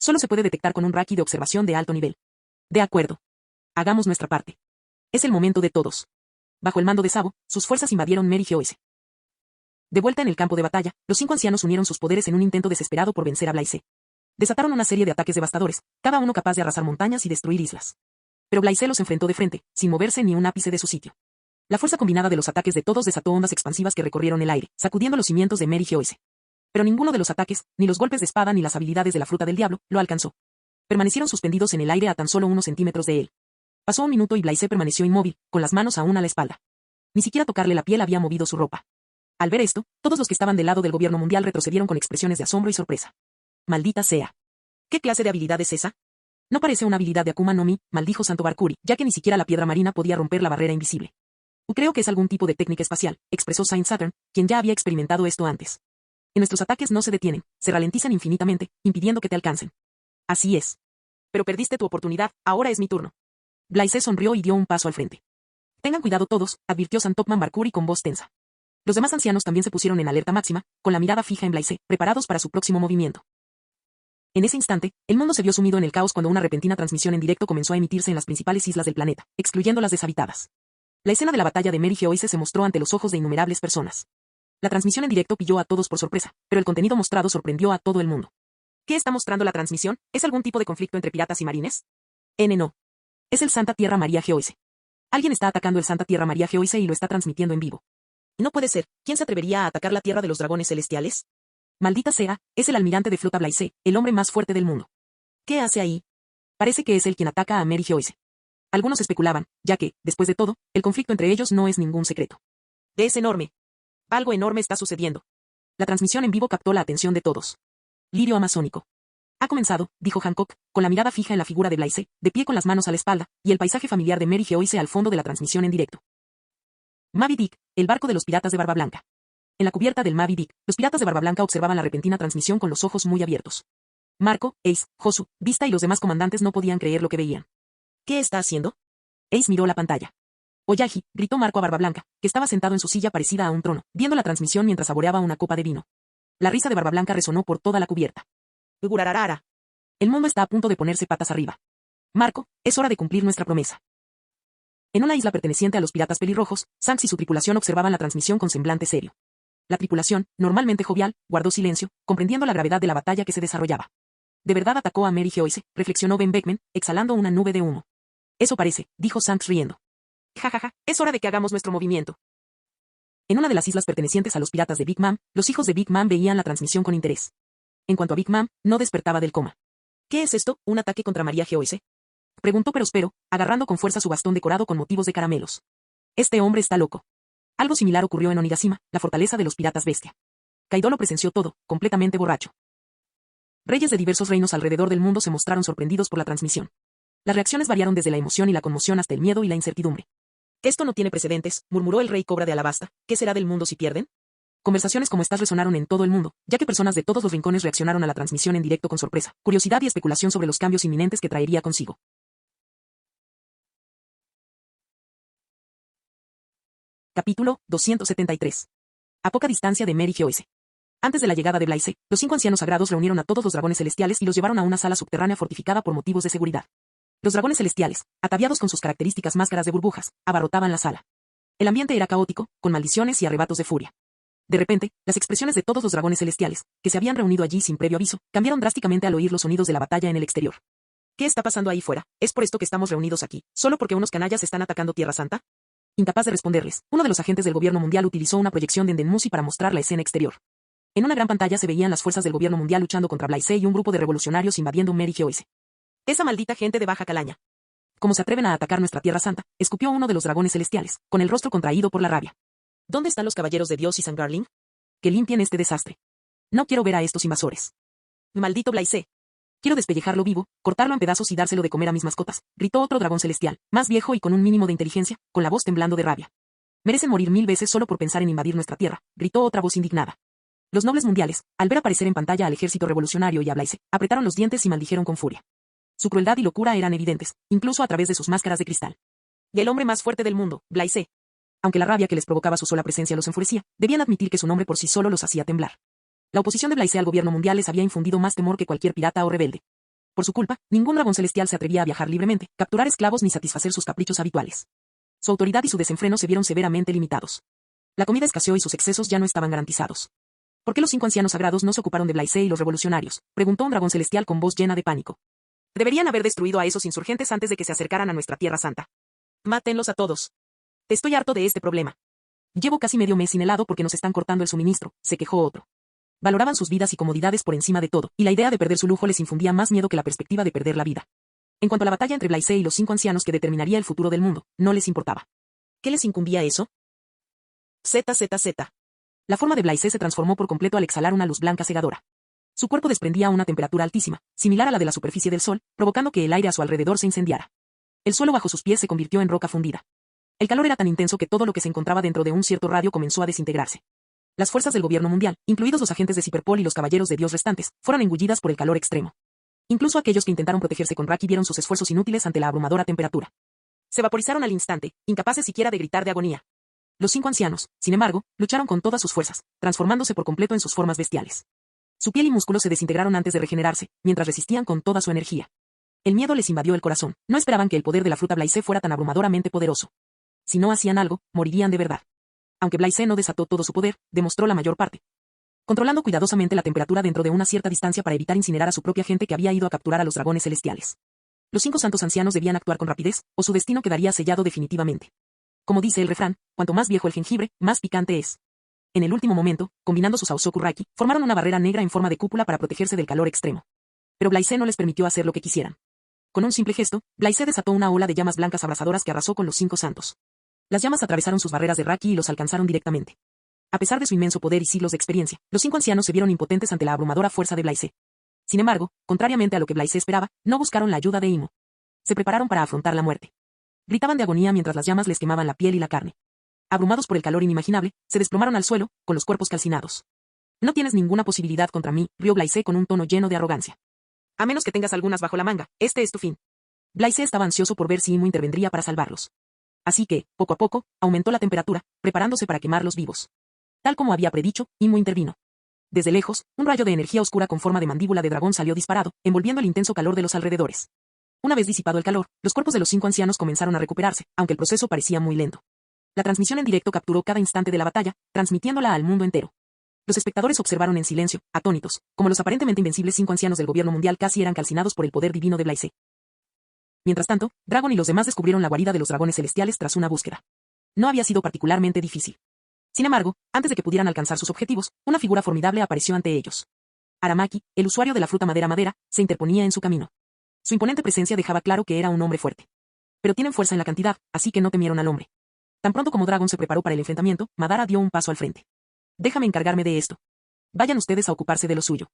Solo se puede detectar con un Raki de observación de alto nivel. De acuerdo. Hagamos nuestra parte. Es el momento de todos. Bajo el mando de Sabo, sus fuerzas invadieron Mary Geoise. De vuelta en el campo de batalla, los 5 ancianos unieron sus poderes en un intento desesperado por vencer a Blaise. Desataron una serie de ataques devastadores, cada uno capaz de arrasar montañas y destruir islas. Pero Blaise los enfrentó de frente, sin moverse ni un ápice de su sitio. La fuerza combinada de los ataques de todos desató ondas expansivas que recorrieron el aire, sacudiendo los cimientos de Mary Geoise. Pero ninguno de los ataques, ni los golpes de espada ni las habilidades de la fruta del diablo, lo alcanzó. Permanecieron suspendidos en el aire a tan solo unos centímetros de él. Pasó un minuto y Blaise permaneció inmóvil, con las manos aún a la espalda. Ni siquiera tocarle la piel había movido su ropa. Al ver esto, todos los que estaban del lado del gobierno mundial retrocedieron con expresiones de asombro y sorpresa. Maldita sea. ¿Qué clase de habilidad es esa? No parece una habilidad de Akuma no Mi, maldijo Santo Barkuri, ya que ni siquiera la piedra marina podía romper la barrera invisible. Creo que es algún tipo de técnica espacial, expresó Saint Saturn, quien ya había experimentado esto antes. En nuestros ataques no se detienen, se ralentizan infinitamente, impidiendo que te alcancen. Así es. Pero perdiste tu oportunidad, ahora es mi turno. Blaise sonrió y dio un paso al frente. Tengan cuidado todos, advirtió Santopman Barkuri con voz tensa. Los demás ancianos también se pusieron en alerta máxima, con la mirada fija en Blaise, preparados para su próximo movimiento. En ese instante, el mundo se vio sumido en el caos cuando una repentina transmisión en directo comenzó a emitirse en las principales islas del planeta, excluyendo las deshabitadas. La escena de la batalla de Mary Geoise se mostró ante los ojos de innumerables personas. La transmisión en directo pilló a todos por sorpresa, pero el contenido mostrado sorprendió a todo el mundo. ¿Qué está mostrando la transmisión? ¿Es algún tipo de conflicto entre piratas y marines? No. Es el Santa Tierra María Geoise. Alguien está atacando el Santa Tierra María Geoise y lo está transmitiendo en vivo. No puede ser. ¿Quién se atrevería a atacar la Tierra de los Dragones Celestiales? Maldita sea, es el almirante de flota Blaise, el hombre más fuerte del mundo. ¿Qué hace ahí? Parece que es él quien ataca a Mary Geoise. Algunos especulaban, ya que, después de todo, el conflicto entre ellos no es ningún secreto. Es enorme. Algo enorme está sucediendo. La transmisión en vivo captó la atención de todos. Lirio amazónico. Ha comenzado, dijo Hancock, con la mirada fija en la figura de Blaise, de pie con las manos a la espalda, y el paisaje familiar de Mary Geoise al fondo de la transmisión en directo. Moby Dick, el barco de los piratas de Barba Blanca. En la cubierta del Moby Dick, los piratas de Barba Blanca observaban la repentina transmisión con los ojos muy abiertos. Marco, Ace, Josu, Vista y los demás comandantes no podían creer lo que veían. ¿Qué está haciendo? Ace miró la pantalla. Oyaji, gritó Marco a Barba Blanca, que estaba sentado en su silla parecida a un trono, viendo la transmisión mientras saboreaba una copa de vino. La risa de Barba Blanca resonó por toda la cubierta. Ugurararara. El mundo está a punto de ponerse patas arriba. Marco, es hora de cumplir nuestra promesa. En una isla perteneciente a los piratas pelirrojos, Shanks y su tripulación observaban la transmisión con semblante serio. La tripulación, normalmente jovial, guardó silencio, comprendiendo la gravedad de la batalla que se desarrollaba. ¿De verdad atacó a Mary Geoise?, reflexionó Ben Beckman, exhalando una nube de humo. Eso parece, dijo Shanks riendo. Jajaja, es hora de que hagamos nuestro movimiento. En una de las islas pertenecientes a los piratas de Big Mom, los hijos de Big Mom veían la transmisión con interés. En cuanto a Big Mom, no despertaba del coma. ¿Qué es esto, un ataque contra María Geoise?, preguntó Perospero, agarrando con fuerza su bastón decorado con motivos de caramelos. Este hombre está loco. Algo similar ocurrió en Onigashima, la fortaleza de los piratas bestia. Kaido lo presenció todo, completamente borracho. Reyes de diversos reinos alrededor del mundo se mostraron sorprendidos por la transmisión. Las reacciones variaron desde la emoción y la conmoción hasta el miedo y la incertidumbre. Esto no tiene precedentes, murmuró el rey Cobra de Alabasta. ¿Qué será del mundo si pierden? Conversaciones como estas resonaron en todo el mundo, ya que personas de todos los rincones reaccionaron a la transmisión en directo con sorpresa, curiosidad y especulación sobre los cambios inminentes que traería consigo. Capítulo 273. A poca distancia de Mary Geoise. Antes de la llegada de Blaise, los 5 ancianos sagrados reunieron a todos los dragones celestiales y los llevaron a una sala subterránea fortificada por motivos de seguridad. Los dragones celestiales, ataviados con sus características máscaras de burbujas, abarrotaban la sala. El ambiente era caótico, con maldiciones y arrebatos de furia. De repente, las expresiones de todos los dragones celestiales, que se habían reunido allí sin previo aviso, cambiaron drásticamente al oír los sonidos de la batalla en el exterior. ¿Qué está pasando ahí fuera? ¿Es por esto que estamos reunidos aquí, solo porque unos canallas están atacando Tierra Santa? Incapaz de responderles, uno de los agentes del gobierno mundial utilizó una proyección de Endenmusi para mostrar la escena exterior. En una gran pantalla se veían las fuerzas del gobierno mundial luchando contra Blaise y un grupo de revolucionarios invadiendo Mary Geoise. Esa maldita gente de Baja Calaña. ¿Cómo se atreven a atacar nuestra Tierra Santa?, escupió uno de los dragones celestiales, con el rostro contraído por la rabia. ¿Dónde están los caballeros de Dios y San Garling? Que limpien este desastre. No quiero ver a estos invasores. Maldito Blaise. Quiero despellejarlo vivo, cortarlo en pedazos y dárselo de comer a mis mascotas, gritó otro dragón celestial, más viejo y con un mínimo de inteligencia, con la voz temblando de rabia. Merecen morir 1000 veces solo por pensar en invadir nuestra tierra, gritó otra voz indignada. Los nobles mundiales, al ver aparecer en pantalla al ejército revolucionario y a Blaise, apretaron los dientes y maldijeron con furia. Su crueldad y locura eran evidentes, incluso a través de sus máscaras de cristal. Y el hombre más fuerte del mundo, Blaise. Aunque la rabia que les provocaba su sola presencia los enfurecía, debían admitir que su nombre por sí solo los hacía temblar. La oposición de Blaise al gobierno mundial les había infundido más temor que cualquier pirata o rebelde. Por su culpa, ningún dragón celestial se atrevía a viajar libremente, capturar esclavos ni satisfacer sus caprichos habituales. Su autoridad y su desenfreno se vieron severamente limitados. La comida escaseó y sus excesos ya no estaban garantizados. ¿Por qué los 5 ancianos sagrados no se ocuparon de Blaise y los revolucionarios?, preguntó un dragón celestial con voz llena de pánico. Deberían haber destruido a esos insurgentes antes de que se acercaran a nuestra Tierra Santa. Mátenlos a todos. Estoy harto de este problema. Llevo casi medio mes sin helado porque nos están cortando el suministro, se quejó otro. Valoraban sus vidas y comodidades por encima de todo, y la idea de perder su lujo les infundía más miedo que la perspectiva de perder la vida. En cuanto a la batalla entre Blaise y los 5 ancianos que determinaría el futuro del mundo, no les importaba. ¿Qué les incumbía eso? ZZZ. La forma de Blaise se transformó por completo al exhalar una luz blanca cegadora. Su cuerpo desprendía una temperatura altísima, similar a la de la superficie del sol, provocando que el aire a su alrededor se incendiara. El suelo bajo sus pies se convirtió en roca fundida. El calor era tan intenso que todo lo que se encontraba dentro de un cierto radio comenzó a desintegrarse. Las fuerzas del gobierno mundial, incluidos los agentes de Cyberpol y los caballeros de Dios restantes, fueron engullidas por el calor extremo. Incluso aquellos que intentaron protegerse con Raki vieron sus esfuerzos inútiles ante la abrumadora temperatura. Se vaporizaron al instante, incapaces siquiera de gritar de agonía. Los 5 ancianos, sin embargo, lucharon con todas sus fuerzas, transformándose por completo en sus formas bestiales. Su piel y músculos se desintegraron antes de regenerarse, mientras resistían con toda su energía. El miedo les invadió el corazón. No esperaban que el poder de la fruta Blaise fuera tan abrumadoramente poderoso. Si no hacían algo, morirían de verdad. Aunque Blaise no desató todo su poder, demostró la mayor parte. Controlando cuidadosamente la temperatura dentro de una cierta distancia para evitar incinerar a su propia gente que había ido a capturar a los dragones celestiales. Los 5 santos ancianos debían actuar con rapidez, o su destino quedaría sellado definitivamente. Como dice el refrán, cuanto más viejo el jengibre, más picante es. En el último momento, combinando sus Aosoku Raki, formaron una barrera negra en forma de cúpula para protegerse del calor extremo. Pero Blaise no les permitió hacer lo que quisieran. Con un simple gesto, Blaise desató una ola de llamas blancas abrasadoras que arrasó con los 5 santos. Las llamas atravesaron sus barreras de Raki y los alcanzaron directamente. A pesar de su inmenso poder y siglos de experiencia, los 5 ancianos se vieron impotentes ante la abrumadora fuerza de Blaise. Sin embargo, contrariamente a lo que Blaise esperaba, no buscaron la ayuda de Imo. Se prepararon para afrontar la muerte. Gritaban de agonía mientras las llamas les quemaban la piel y la carne. Abrumados por el calor inimaginable, se desplomaron al suelo, con los cuerpos calcinados. No tienes ninguna posibilidad contra mí, rió Blaise con un tono lleno de arrogancia. A menos que tengas algunas bajo la manga, este es tu fin. Blaise estaba ansioso por ver si Imo intervendría para salvarlos. Así que, poco a poco, aumentó la temperatura, preparándose para quemarlos vivos. Tal como había predicho, Imo intervino. Desde lejos, un rayo de energía oscura con forma de mandíbula de dragón salió disparado, envolviendo el intenso calor de los alrededores. Una vez disipado el calor, los cuerpos de los 5 ancianos comenzaron a recuperarse, aunque el proceso parecía muy lento. La transmisión en directo capturó cada instante de la batalla, transmitiéndola al mundo entero. Los espectadores observaron en silencio, atónitos, como los aparentemente invencibles 5 ancianos del gobierno mundial casi eran calcinados por el poder divino de Blaise. Mientras tanto, Dragon y los demás descubrieron la guarida de los dragones celestiales tras una búsqueda. No había sido particularmente difícil. Sin embargo, antes de que pudieran alcanzar sus objetivos, una figura formidable apareció ante ellos. Aramaki, el usuario de la fruta madera, se interponía en su camino. Su imponente presencia dejaba claro que era un hombre fuerte. Pero tienen fuerza en la cantidad, así que no temieron al hombre. Tan pronto como Dragon se preparó para el enfrentamiento, Madara dio un paso al frente. Déjame encargarme de esto. Vayan ustedes a ocuparse de lo suyo.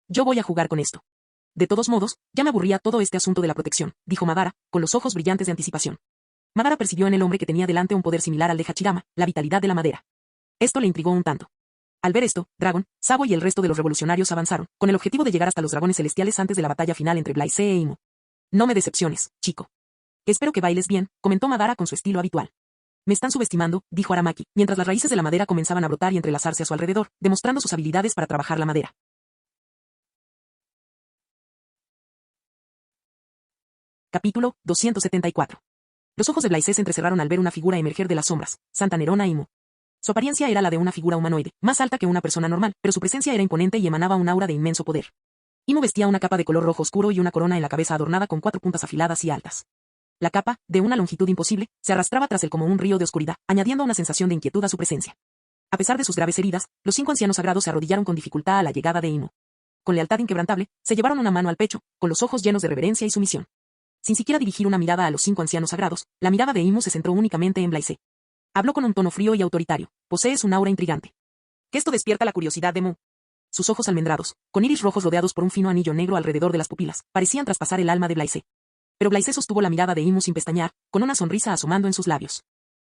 Yo voy a jugar con esto. De todos modos, ya me aburría todo este asunto de la protección, dijo Madara, con los ojos brillantes de anticipación. Madara percibió en el hombre que tenía delante un poder similar al de Hachirama, la vitalidad de la madera. Esto le intrigó un tanto. Al ver esto, Dragon, Sabo y el resto de los revolucionarios avanzaron, con el objetivo de llegar hasta los dragones celestiales antes de la batalla final entre Blaise e Imo. No me decepciones, chico. Espero que bailes bien, comentó Madara con su estilo habitual. Me están subestimando, dijo Aramaki, mientras las raíces de la madera comenzaban a brotar y entrelazarse a su alrededor, demostrando sus habilidades para trabajar la madera. Capítulo 274. Los ojos de Blaise se entrecerraron al ver una figura emerger de las sombras, Santa Nerona Imo. Su apariencia era la de una figura humanoide, más alta que una persona normal, pero su presencia era imponente y emanaba un aura de inmenso poder. Imo vestía una capa de color rojo oscuro y una corona en la cabeza adornada con 4 puntas afiladas y altas. La capa, de una longitud imposible, se arrastraba tras él como un río de oscuridad, añadiendo una sensación de inquietud a su presencia. A pesar de sus graves heridas, los 5 ancianos sagrados se arrodillaron con dificultad a la llegada de Imo. Con lealtad inquebrantable, se llevaron una mano al pecho, con los ojos llenos de reverencia y sumisión. Sin siquiera dirigir una mirada a los 5 ancianos sagrados, la mirada de Imo se centró únicamente en Blaise. Habló con un tono frío y autoritario. Posees un aura intrigante. Que esto despierta la curiosidad de Mu. Sus ojos almendrados, con iris rojos rodeados por un fino anillo negro alrededor de las pupilas, parecían traspasar el alma de Blaise. Pero Blaise sostuvo la mirada de Imo sin pestañear, con una sonrisa asomando en sus labios.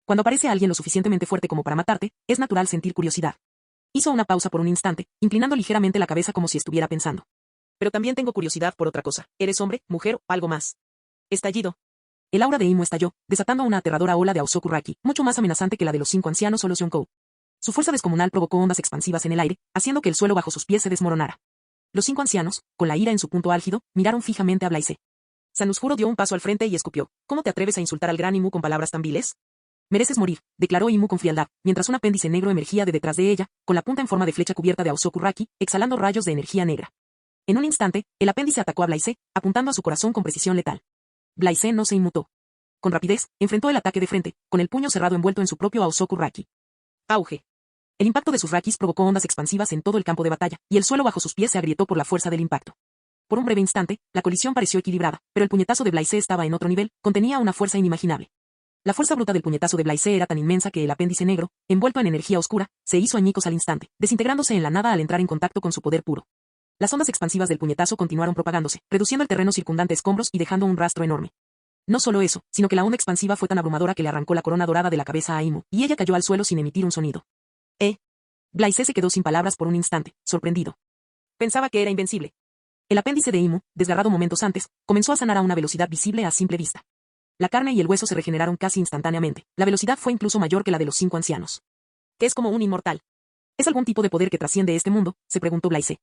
Cuando aparece alguien lo suficientemente fuerte como para matarte, es natural sentir curiosidad. Hizo una pausa por un instante, inclinando ligeramente la cabeza como si estuviera pensando. Pero también tengo curiosidad por otra cosa. ¿Eres hombre, mujer o algo más? Estallido. El aura de Imo estalló, desatando una aterradora ola de Aosoku Raki, mucho más amenazante que la de los 5 ancianos o los Yonkou. Su fuerza descomunal provocó ondas expansivas en el aire, haciendo que el suelo bajo sus pies se desmoronara. Los 5 ancianos, con la ira en su punto álgido, miraron fijamente a Blaise. Sanusjuro dio un paso al frente y escupió. ¿Cómo te atreves a insultar al gran Imo con palabras tan viles? Mereces morir, declaró Imo con frialdad, mientras un apéndice negro emergía de detrás de ella, con la punta en forma de flecha cubierta de Aosoku Raki, exhalando rayos de energía negra. En un instante, el apéndice atacó a Blaise, apuntando a su corazón con precisión letal. Blaise no se inmutó. Con rapidez, enfrentó el ataque de frente, con el puño cerrado envuelto en su propio Aosoku Raki. Auge. El impacto de sus rakis provocó ondas expansivas en todo el campo de batalla, y el suelo bajo sus pies se agrietó por la fuerza del impacto. Por un breve instante, la colisión pareció equilibrada, pero el puñetazo de Blaise estaba en otro nivel, contenía una fuerza inimaginable. La fuerza bruta del puñetazo de Blaise era tan inmensa que el apéndice negro, envuelto en energía oscura, se hizo añicos al instante, desintegrándose en la nada al entrar en contacto con su poder puro. Las ondas expansivas del puñetazo continuaron propagándose, reduciendo el terreno circundante a escombros y dejando un rastro enorme. No solo eso, sino que la onda expansiva fue tan abrumadora que le arrancó la corona dorada de la cabeza a Imo, y ella cayó al suelo sin emitir un sonido. Blaise se quedó sin palabras por un instante, sorprendido. Pensaba que era invencible. El apéndice de Imo, desgarrado momentos antes, comenzó a sanar a una velocidad visible a simple vista. La carne y el hueso se regeneraron casi instantáneamente. La velocidad fue incluso mayor que la de los 5 ancianos. ¿Qué es como un inmortal? ¿Es algún tipo de poder que trasciende este mundo?, se preguntó Blaise.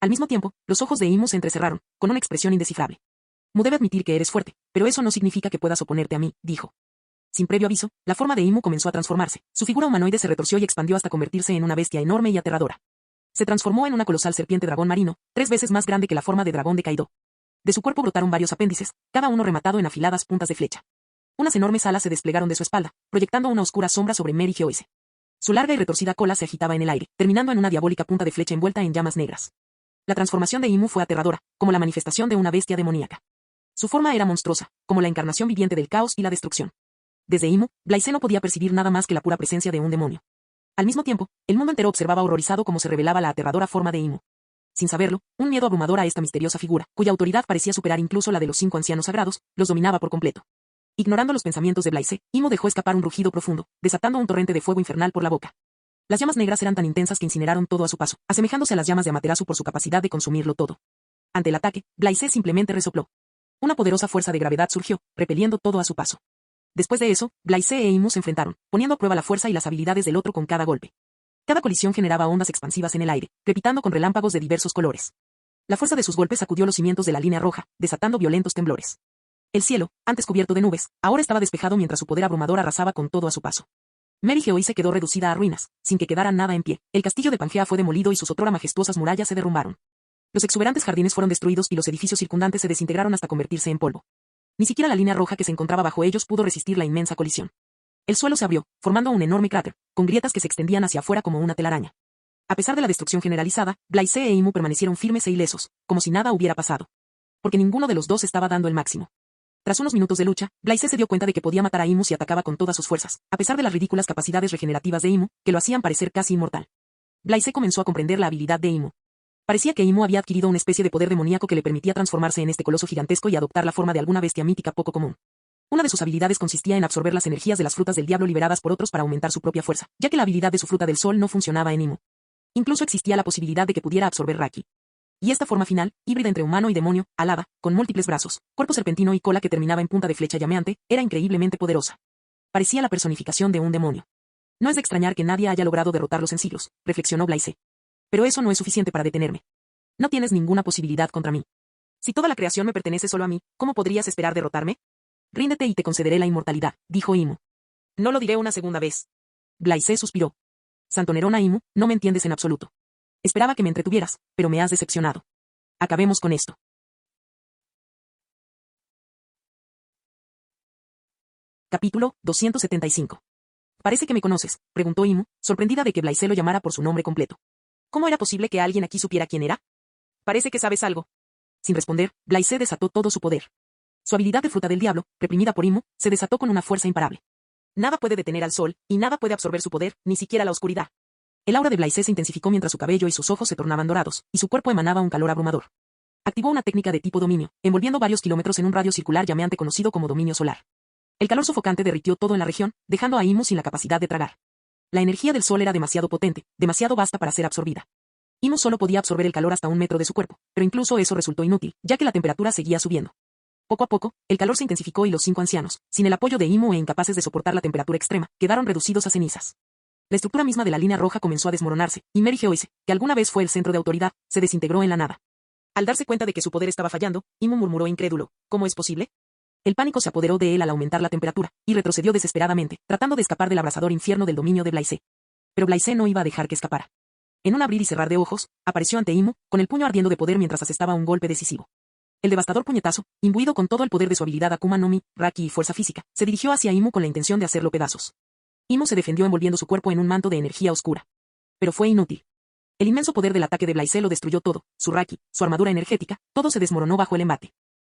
Al mismo tiempo, los ojos de Imu se entrecerraron, con una expresión indescifrable. Mu debe admitir que eres fuerte, pero eso no significa que puedas oponerte a mí, dijo. Sin previo aviso, la forma de Imu comenzó a transformarse. Su figura humanoide se retorció y expandió hasta convertirse en una bestia enorme y aterradora. Se transformó en una colosal serpiente dragón marino, 3 veces más grande que la forma de dragón de Kaido. De su cuerpo brotaron varios apéndices, cada uno rematado en afiladas puntas de flecha. Unas enormes alas se desplegaron de su espalda, proyectando una oscura sombra sobre Mary Geoise. Su larga y retorcida cola se agitaba en el aire, terminando en una diabólica punta de flecha envuelta en llamas negras. La transformación de Imu fue aterradora, como la manifestación de una bestia demoníaca. Su forma era monstruosa, como la encarnación viviente del caos y la destrucción. Desde Imu, Blaise no podía percibir nada más que la pura presencia de un demonio. Al mismo tiempo, el mundo entero observaba horrorizado cómo se revelaba la aterradora forma de Imu. Sin saberlo, un miedo abrumador a esta misteriosa figura, cuya autoridad parecía superar incluso la de los 5 ancianos sagrados, los dominaba por completo. Ignorando los pensamientos de Blaise, Imu dejó escapar un rugido profundo, desatando un torrente de fuego infernal por la boca. Las llamas negras eran tan intensas que incineraron todo a su paso, asemejándose a las llamas de Amaterasu por su capacidad de consumirlo todo. Ante el ataque, Blaise simplemente resopló. Una poderosa fuerza de gravedad surgió, repeliendo todo a su paso. Después de eso, Blaise e Imu se enfrentaron, poniendo a prueba la fuerza y las habilidades del otro con cada golpe. Cada colisión generaba ondas expansivas en el aire, crepitando con relámpagos de diversos colores. La fuerza de sus golpes sacudió los cimientos de la línea roja, desatando violentos temblores. El cielo, antes cubierto de nubes, ahora estaba despejado mientras su poder abrumador arrasaba con todo a su paso. Mary Geoise quedó reducida a ruinas, sin que quedara nada en pie. El castillo de Pangea fue demolido y sus otrora majestuosas murallas se derrumbaron. Los exuberantes jardines fueron destruidos y los edificios circundantes se desintegraron hasta convertirse en polvo. Ni siquiera la línea roja que se encontraba bajo ellos pudo resistir la inmensa colisión. El suelo se abrió, formando un enorme cráter, con grietas que se extendían hacia afuera como una telaraña. A pesar de la destrucción generalizada, Blaise e Imu permanecieron firmes e ilesos, como si nada hubiera pasado. Porque ninguno de los dos estaba dando el máximo. Tras unos minutos de lucha, Blaise se dio cuenta de que podía matar a Imu si atacaba con todas sus fuerzas, a pesar de las ridículas capacidades regenerativas de Imu, que lo hacían parecer casi inmortal. Blaise comenzó a comprender la habilidad de Imu. Parecía que Imu había adquirido una especie de poder demoníaco que le permitía transformarse en este coloso gigantesco y adoptar la forma de alguna bestia mítica poco común. Una de sus habilidades consistía en absorber las energías de las frutas del diablo liberadas por otros para aumentar su propia fuerza, ya que la habilidad de su fruta del sol no funcionaba en Imu. Incluso existía la posibilidad de que pudiera absorber Raki. Y esta forma final, híbrida entre humano y demonio, alada, con múltiples brazos, cuerpo serpentino y cola que terminaba en punta de flecha llameante, era increíblemente poderosa. Parecía la personificación de un demonio. No es de extrañar que nadie haya logrado derrotarlos en siglos, reflexionó Blaise. Pero eso no es suficiente para detenerme. No tienes ninguna posibilidad contra mí. Si toda la creación me pertenece solo a mí, ¿cómo podrías esperar derrotarme? Ríndete y te concederé la inmortalidad, dijo Imu. No lo diré una segunda vez. Blaise suspiró. Santonerona Imu, no me entiendes en absoluto. Esperaba que me entretuvieras, pero me has decepcionado. Acabemos con esto. Capítulo 275. Parece que me conoces, preguntó Imu, sorprendida de que Blaise lo llamara por su nombre completo. ¿Cómo era posible que alguien aquí supiera quién era? Parece que sabes algo. Sin responder, Blaise desató todo su poder. Su habilidad de fruta del diablo, reprimida por Imu, se desató con una fuerza imparable. Nada puede detener al sol, y nada puede absorber su poder, ni siquiera la oscuridad. El aura de Blaise se intensificó mientras su cabello y sus ojos se tornaban dorados, y su cuerpo emanaba un calor abrumador. Activó una técnica de tipo dominio, envolviendo varios kilómetros en un radio circular llameante conocido como dominio solar. El calor sofocante derritió todo en la región, dejando a Imu sin la capacidad de tragar. La energía del sol era demasiado potente, demasiado vasta para ser absorbida. Imu solo podía absorber el calor hasta 1 metro de su cuerpo, pero incluso eso resultó inútil, ya que la temperatura seguía subiendo. Poco a poco, el calor se intensificó y los 5 ancianos, sin el apoyo de Imu e incapaces de soportar la temperatura extrema, quedaron reducidos a cenizas. La estructura misma de la línea roja comenzó a desmoronarse, y Mary Geoise, que alguna vez fue el centro de autoridad, se desintegró en la nada. Al darse cuenta de que su poder estaba fallando, Imu murmuró incrédulo, ¿cómo es posible? El pánico se apoderó de él al aumentar la temperatura, y retrocedió desesperadamente, tratando de escapar del abrasador infierno del dominio de Blaise. Pero Blaise no iba a dejar que escapara. En un abrir y cerrar de ojos, apareció ante Imu, con el puño ardiendo de poder mientras asestaba un golpe decisivo. El devastador puñetazo, imbuido con todo el poder de su habilidad Akuma no Mi, Raki y fuerza física, se dirigió hacia Imu con la intención de hacerlo pedazos. Imu se defendió envolviendo su cuerpo en un manto de energía oscura. Pero fue inútil. El inmenso poder del ataque de Blaise lo destruyó todo, su Raki, su armadura energética, todo se desmoronó bajo el embate.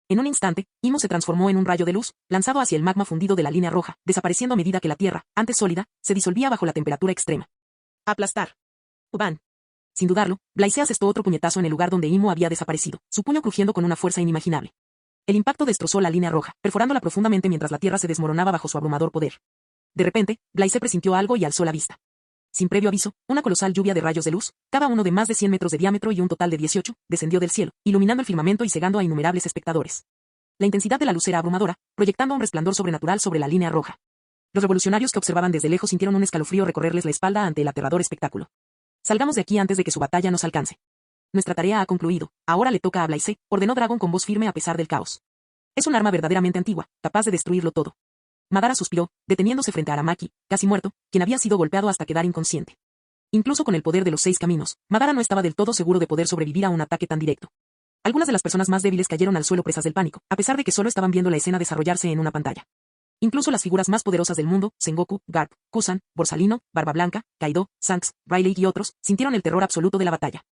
En un instante, Imu se transformó en un rayo de luz, lanzado hacia el magma fundido de la línea roja, desapareciendo a medida que la tierra, antes sólida, se disolvía bajo la temperatura extrema. Aplastar. Uban. Sin dudarlo, Blaise asestó otro puñetazo en el lugar donde Imu había desaparecido, su puño crujiendo con una fuerza inimaginable. El impacto destrozó la línea roja, perforándola profundamente mientras la tierra se desmoronaba bajo su abrumador poder. De repente, Blaise presintió algo y alzó la vista. Sin previo aviso, una colosal lluvia de rayos de luz, cada uno de más de 100 metros de diámetro y un total de 18, descendió del cielo, iluminando el firmamento y cegando a innumerables espectadores. La intensidad de la luz era abrumadora, proyectando un resplandor sobrenatural sobre la línea roja. Los revolucionarios que observaban desde lejos sintieron un escalofrío recorrerles la espalda ante el aterrador espectáculo. Salgamos de aquí antes de que su batalla nos alcance. Nuestra tarea ha concluido, ahora le toca a Blaise, ordenó Dragon con voz firme a pesar del caos. Es un arma verdaderamente antigua, capaz de destruirlo todo. Madara suspiró, deteniéndose frente a Aramaki, casi muerto, quien había sido golpeado hasta quedar inconsciente. Incluso con el poder de los 6 caminos, Madara no estaba del todo seguro de poder sobrevivir a un ataque tan directo. Algunas de las personas más débiles cayeron al suelo presas del pánico, a pesar de que solo estaban viendo la escena desarrollarse en una pantalla. Incluso las figuras más poderosas del mundo, Sengoku, Garp, Kusan, Borsalino, Barba Blanca, Kaido, Shanks, Riley y otros, sintieron el terror absoluto de la batalla.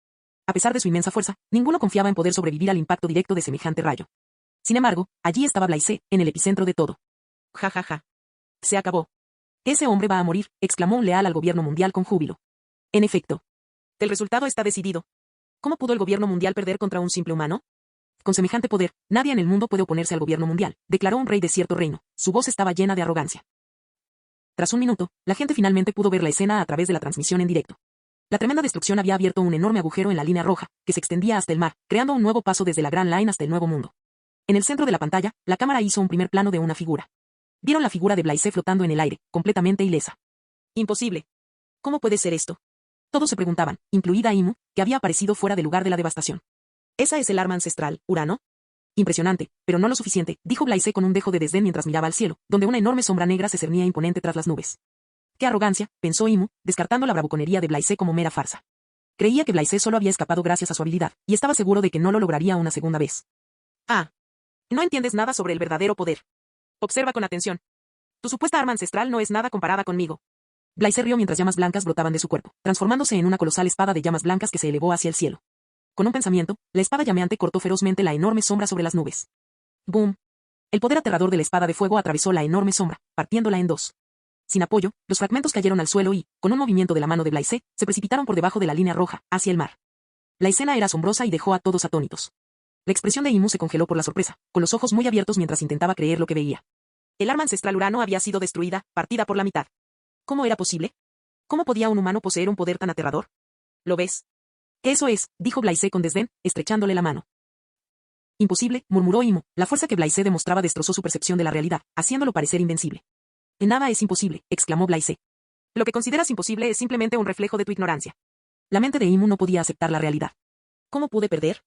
A pesar de su inmensa fuerza, ninguno confiaba en poder sobrevivir al impacto directo de semejante rayo. Sin embargo, allí estaba Blaise, en el epicentro de todo. Ja ja ja. Se acabó. Ese hombre va a morir, exclamó un leal al gobierno mundial con júbilo. En efecto. El resultado está decidido. ¿Cómo pudo el gobierno mundial perder contra un simple humano? Con semejante poder, nadie en el mundo puede oponerse al gobierno mundial, declaró un rey de cierto reino. Su voz estaba llena de arrogancia. Tras un minuto, la gente finalmente pudo ver la escena a través de la transmisión en directo. La tremenda destrucción había abierto un enorme agujero en la línea roja, que se extendía hasta el mar, creando un nuevo paso desde la Grand Line hasta el Nuevo Mundo. En el centro de la pantalla, la cámara hizo un primer plano de una figura. Vieron la figura de Blaise flotando en el aire, completamente ilesa. Imposible. ¿Cómo puede ser esto? Todos se preguntaban, incluida Imu, que había aparecido fuera de lugar de la devastación. ¿Esa es el arma ancestral, Urano? Impresionante, pero no lo suficiente, dijo Blaise con un dejo de desdén mientras miraba al cielo, donde una enorme sombra negra se cernía imponente tras las nubes. ¡Qué arrogancia!, pensó Imu, descartando la bravuconería de Blaise como mera farsa. Creía que Blaise solo había escapado gracias a su habilidad, y estaba seguro de que no lo lograría una segunda vez. Ah. No entiendes nada sobre el verdadero poder. Observa con atención. Tu supuesta arma ancestral no es nada comparada conmigo. Blaise rió mientras llamas blancas brotaban de su cuerpo, transformándose en una colosal espada de llamas blancas que se elevó hacia el cielo. Con un pensamiento, la espada llameante cortó ferozmente la enorme sombra sobre las nubes. ¡Boom! El poder aterrador de la espada de fuego atravesó la enorme sombra, partiéndola en dos. Sin apoyo, los fragmentos cayeron al suelo y, con un movimiento de la mano de Blaise, se precipitaron por debajo de la línea roja, hacia el mar. La escena era asombrosa y dejó a todos atónitos. La expresión de Imu se congeló por la sorpresa, con los ojos muy abiertos mientras intentaba creer lo que veía. El arma ancestral Urano había sido destruida, partida por la mitad. ¿Cómo era posible? ¿Cómo podía un humano poseer un poder tan aterrador? ¿Lo ves? Eso es, dijo Blaise con desdén, estrechándole la mano. Imposible, murmuró Imu. La fuerza que Blaise demostraba destrozó su percepción de la realidad, haciéndolo parecer invencible. Nada es imposible, exclamó Blaise. Lo que consideras imposible es simplemente un reflejo de tu ignorancia. La mente de Imu no podía aceptar la realidad. ¿Cómo pude perder?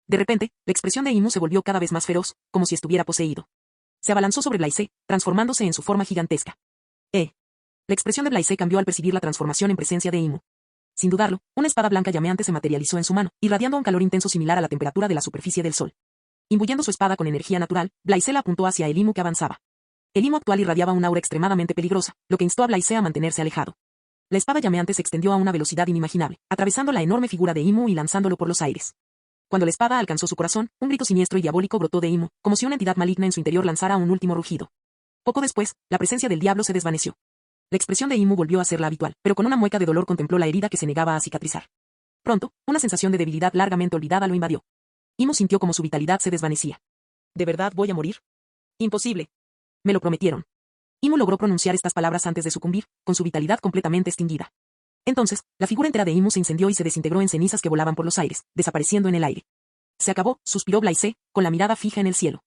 De repente, la expresión de Imu se volvió cada vez más feroz, como si estuviera poseído. Se abalanzó sobre Blaise, transformándose en su forma gigantesca. La expresión de Blaise cambió al percibir la transformación en presencia de Imu. Sin dudarlo, una espada blanca llameante se materializó en su mano, irradiando un calor intenso similar a la temperatura de la superficie del sol. Imbuyendo su espada con energía natural, Blaise la apuntó hacia el Imu que avanzaba. El Imu actual irradiaba un aura extremadamente peligrosa, lo que instó a Blaise a mantenerse alejado. La espada llameante se extendió a una velocidad inimaginable, atravesando la enorme figura de Imu y lanzándolo por los aires. Cuando la espada alcanzó su corazón, un grito siniestro y diabólico brotó de Imu, como si una entidad maligna en su interior lanzara un último rugido. Poco después, la presencia del diablo se desvaneció. La expresión de Imu volvió a ser la habitual, pero con una mueca de dolor contempló la herida que se negaba a cicatrizar. Pronto, una sensación de debilidad largamente olvidada lo invadió. Imu sintió como su vitalidad se desvanecía. ¿De verdad voy a morir? Imposible. Me lo prometieron. Imu logró pronunciar estas palabras antes de sucumbir, con su vitalidad completamente extinguida. Entonces, la figura entera de Imu se incendió y se desintegró en cenizas que volaban por los aires, desapareciendo en el aire. Se acabó, suspiró Blaise, con la mirada fija en el cielo.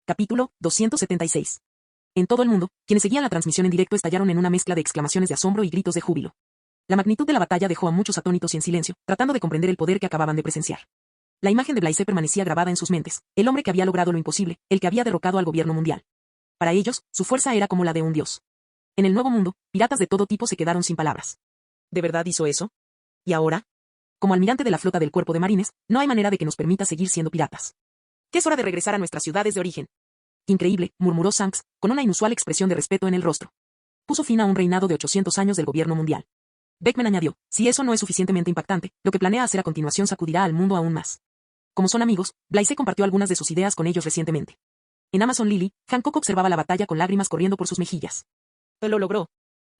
Capítulo 276. En todo el mundo, quienes seguían la transmisión en directo estallaron en una mezcla de exclamaciones de asombro y gritos de júbilo. La magnitud de la batalla dejó a muchos atónitos y en silencio, tratando de comprender el poder que acababan de presenciar. La imagen de Blaise permanecía grabada en sus mentes, el hombre que había logrado lo imposible, el que había derrocado al gobierno mundial. Para ellos, su fuerza era como la de un dios. En el Nuevo Mundo, piratas de todo tipo se quedaron sin palabras. ¿De verdad hizo eso? ¿Y ahora? Como almirante de la flota del cuerpo de marines, no hay manera de que nos permita seguir siendo piratas. Que es hora de regresar a nuestras ciudades de origen. Increíble, murmuró Shanks, con una inusual expresión de respeto en el rostro. Puso fin a un reinado de 800 años del gobierno mundial. Beckman añadió, si eso no es suficientemente impactante, lo que planea hacer a continuación sacudirá al mundo aún más. Como son amigos, Blaise compartió algunas de sus ideas con ellos recientemente. En Amazon Lily, Hancock observaba la batalla con lágrimas corriendo por sus mejillas. Lo logró.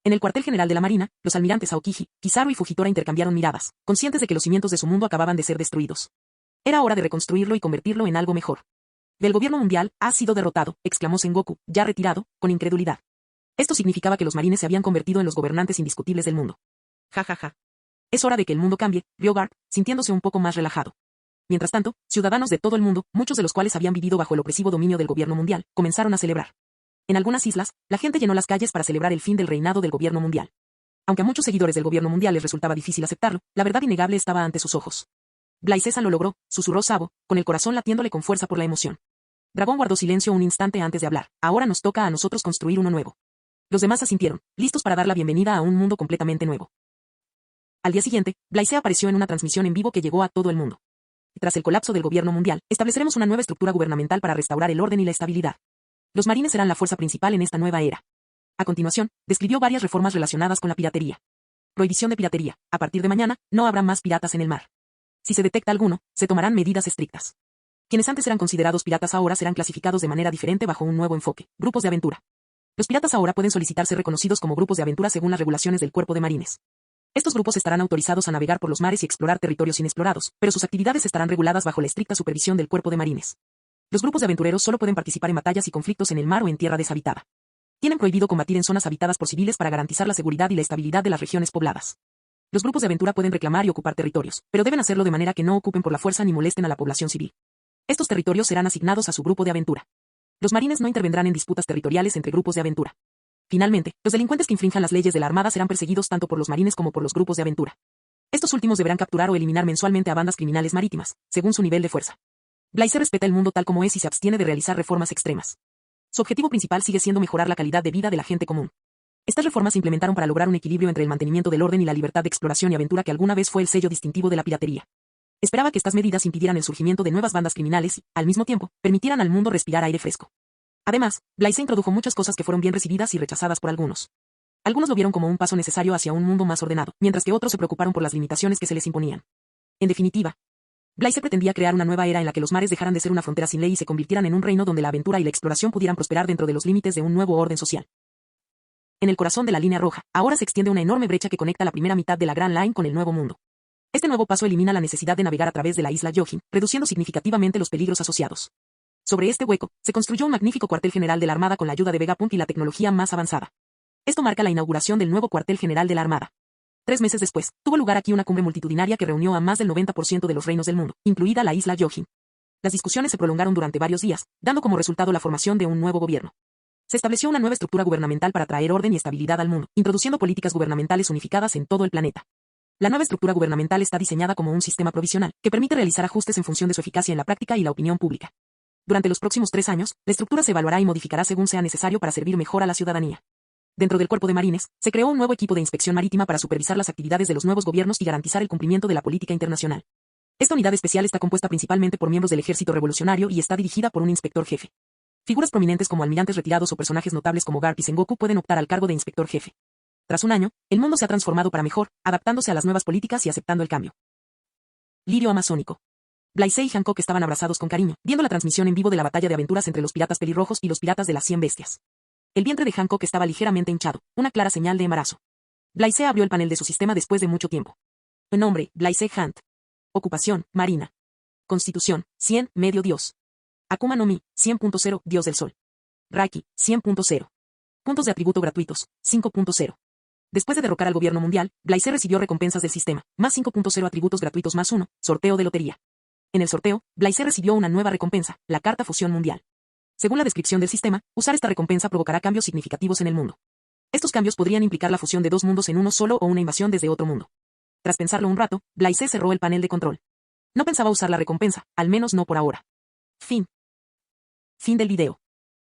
En el cuartel general de la Marina, los almirantes Aokiji, Kizaru y Fujitora intercambiaron miradas, conscientes de que los cimientos de su mundo acababan de ser destruidos. Era hora de reconstruirlo y convertirlo en algo mejor. El gobierno mundial ha sido derrotado, exclamó Sengoku, ya retirado, con incredulidad. Esto significaba que los marines se habían convertido en los gobernantes indiscutibles del mundo. Ja ja ja. Es hora de que el mundo cambie, rió Garp, sintiéndose un poco más relajado. Mientras tanto, ciudadanos de todo el mundo, muchos de los cuales habían vivido bajo el opresivo dominio del gobierno mundial, comenzaron a celebrar. En algunas islas, la gente llenó las calles para celebrar el fin del reinado del gobierno mundial. Aunque a muchos seguidores del gobierno mundial les resultaba difícil aceptarlo, la verdad innegable estaba ante sus ojos. Blaisesa lo logró, susurró Sabo, con el corazón latiéndole con fuerza por la emoción. Dragón guardó silencio un instante antes de hablar. Ahora nos toca a nosotros construir uno nuevo. Los demás asintieron, listos para dar la bienvenida a un mundo completamente nuevo. Al día siguiente, Blaise apareció en una transmisión en vivo que llegó a todo el mundo. Tras el colapso del gobierno mundial, estableceremos una nueva estructura gubernamental para restaurar el orden y la estabilidad. Los marines serán la fuerza principal en esta nueva era. A continuación, describió varias reformas relacionadas con la piratería. Prohibición de piratería. A partir de mañana, no habrá más piratas en el mar. Si se detecta alguno, se tomarán medidas estrictas. Quienes antes eran considerados piratas ahora serán clasificados de manera diferente bajo un nuevo enfoque. Grupos de aventura. Los piratas ahora pueden solicitar ser reconocidos como grupos de aventura según las regulaciones del Cuerpo de Marines. Estos grupos estarán autorizados a navegar por los mares y explorar territorios inexplorados, pero sus actividades estarán reguladas bajo la estricta supervisión del Cuerpo de Marines. Los grupos de aventureros solo pueden participar en batallas y conflictos en el mar o en tierra deshabitada. Tienen prohibido combatir en zonas habitadas por civiles para garantizar la seguridad y la estabilidad de las regiones pobladas. Los grupos de aventura pueden reclamar y ocupar territorios, pero deben hacerlo de manera que no ocupen por la fuerza ni molesten a la población civil. Estos territorios serán asignados a su grupo de aventura. Los marines no intervendrán en disputas territoriales entre grupos de aventura. Finalmente, los delincuentes que infrinjan las leyes de la Armada serán perseguidos tanto por los marines como por los grupos de aventura. Estos últimos deberán capturar o eliminar mensualmente a bandas criminales marítimas, según su nivel de fuerza. Blaise respeta el mundo tal como es y se abstiene de realizar reformas extremas. Su objetivo principal sigue siendo mejorar la calidad de vida de la gente común. Estas reformas se implementaron para lograr un equilibrio entre el mantenimiento del orden y la libertad de exploración y aventura que alguna vez fue el sello distintivo de la piratería. Esperaba que estas medidas impidieran el surgimiento de nuevas bandas criminales y, al mismo tiempo, permitieran al mundo respirar aire fresco. Además, Blaise introdujo muchas cosas que fueron bien recibidas y rechazadas por algunos. Algunos lo vieron como un paso necesario hacia un mundo más ordenado, mientras que otros se preocuparon por las limitaciones que se les imponían. En definitiva, Blaise pretendía crear una nueva era en la que los mares dejaran de ser una frontera sin ley y se convirtieran en un reino donde la aventura y la exploración pudieran prosperar dentro de los límites de un nuevo orden social. En el corazón de la línea roja, ahora se extiende una enorme brecha que conecta la primera mitad de la Grand Line con el Nuevo Mundo. Este nuevo paso elimina la necesidad de navegar a través de la isla Yohin, reduciendo significativamente los peligros asociados. Sobre este hueco, se construyó un magnífico cuartel general de la Armada con la ayuda de Vegapunk y la tecnología más avanzada. Esto marca la inauguración del nuevo cuartel general de la Armada. 3 meses después, tuvo lugar aquí una cumbre multitudinaria que reunió a más del 90% de los reinos del mundo, incluida la isla Yohin. Las discusiones se prolongaron durante varios días, dando como resultado la formación de un nuevo gobierno. Se estableció una nueva estructura gubernamental para traer orden y estabilidad al mundo, introduciendo políticas gubernamentales unificadas en todo el planeta. La nueva estructura gubernamental está diseñada como un sistema provisional, que permite realizar ajustes en función de su eficacia en la práctica y la opinión pública. Durante los próximos 3 años, la estructura se evaluará y modificará según sea necesario para servir mejor a la ciudadanía. Dentro del Cuerpo de Marines, se creó un nuevo equipo de inspección marítima para supervisar las actividades de los nuevos gobiernos y garantizar el cumplimiento de la política internacional. Esta unidad especial está compuesta principalmente por miembros del Ejército Revolucionario y está dirigida por un inspector jefe. Figuras prominentes como almirantes retirados o personajes notables como Garp y Sengoku pueden optar al cargo de inspector jefe. Tras un año, el mundo se ha transformado para mejor, adaptándose a las nuevas políticas y aceptando el cambio. Lirio amazónico. Blaise y Hancock estaban abrazados con cariño, viendo la transmisión en vivo de la batalla de aventuras entre los piratas pelirrojos y los piratas de las 100 bestias. El vientre de Hancock estaba ligeramente hinchado, una clara señal de embarazo. Blaise abrió el panel de su sistema después de mucho tiempo. Nombre, Blaise Hunt. Ocupación, marina. Constitución, 100, medio dios. Akuma no Mi, 100.0, dios del sol. Raki, 100.0. Puntos de atributo gratuitos, 5.0. Después de derrocar al gobierno mundial, Blaise recibió recompensas del sistema, más 5.0 atributos gratuitos más 1, sorteo de lotería. En el sorteo, Blaise recibió una nueva recompensa, la carta fusión mundial. Según la descripción del sistema, usar esta recompensa provocará cambios significativos en el mundo. Estos cambios podrían implicar la fusión de 2 mundos en uno solo o una invasión desde otro mundo. Tras pensarlo un rato, Blaise cerró el panel de control. No pensaba usar la recompensa, al menos no por ahora. Fin del video.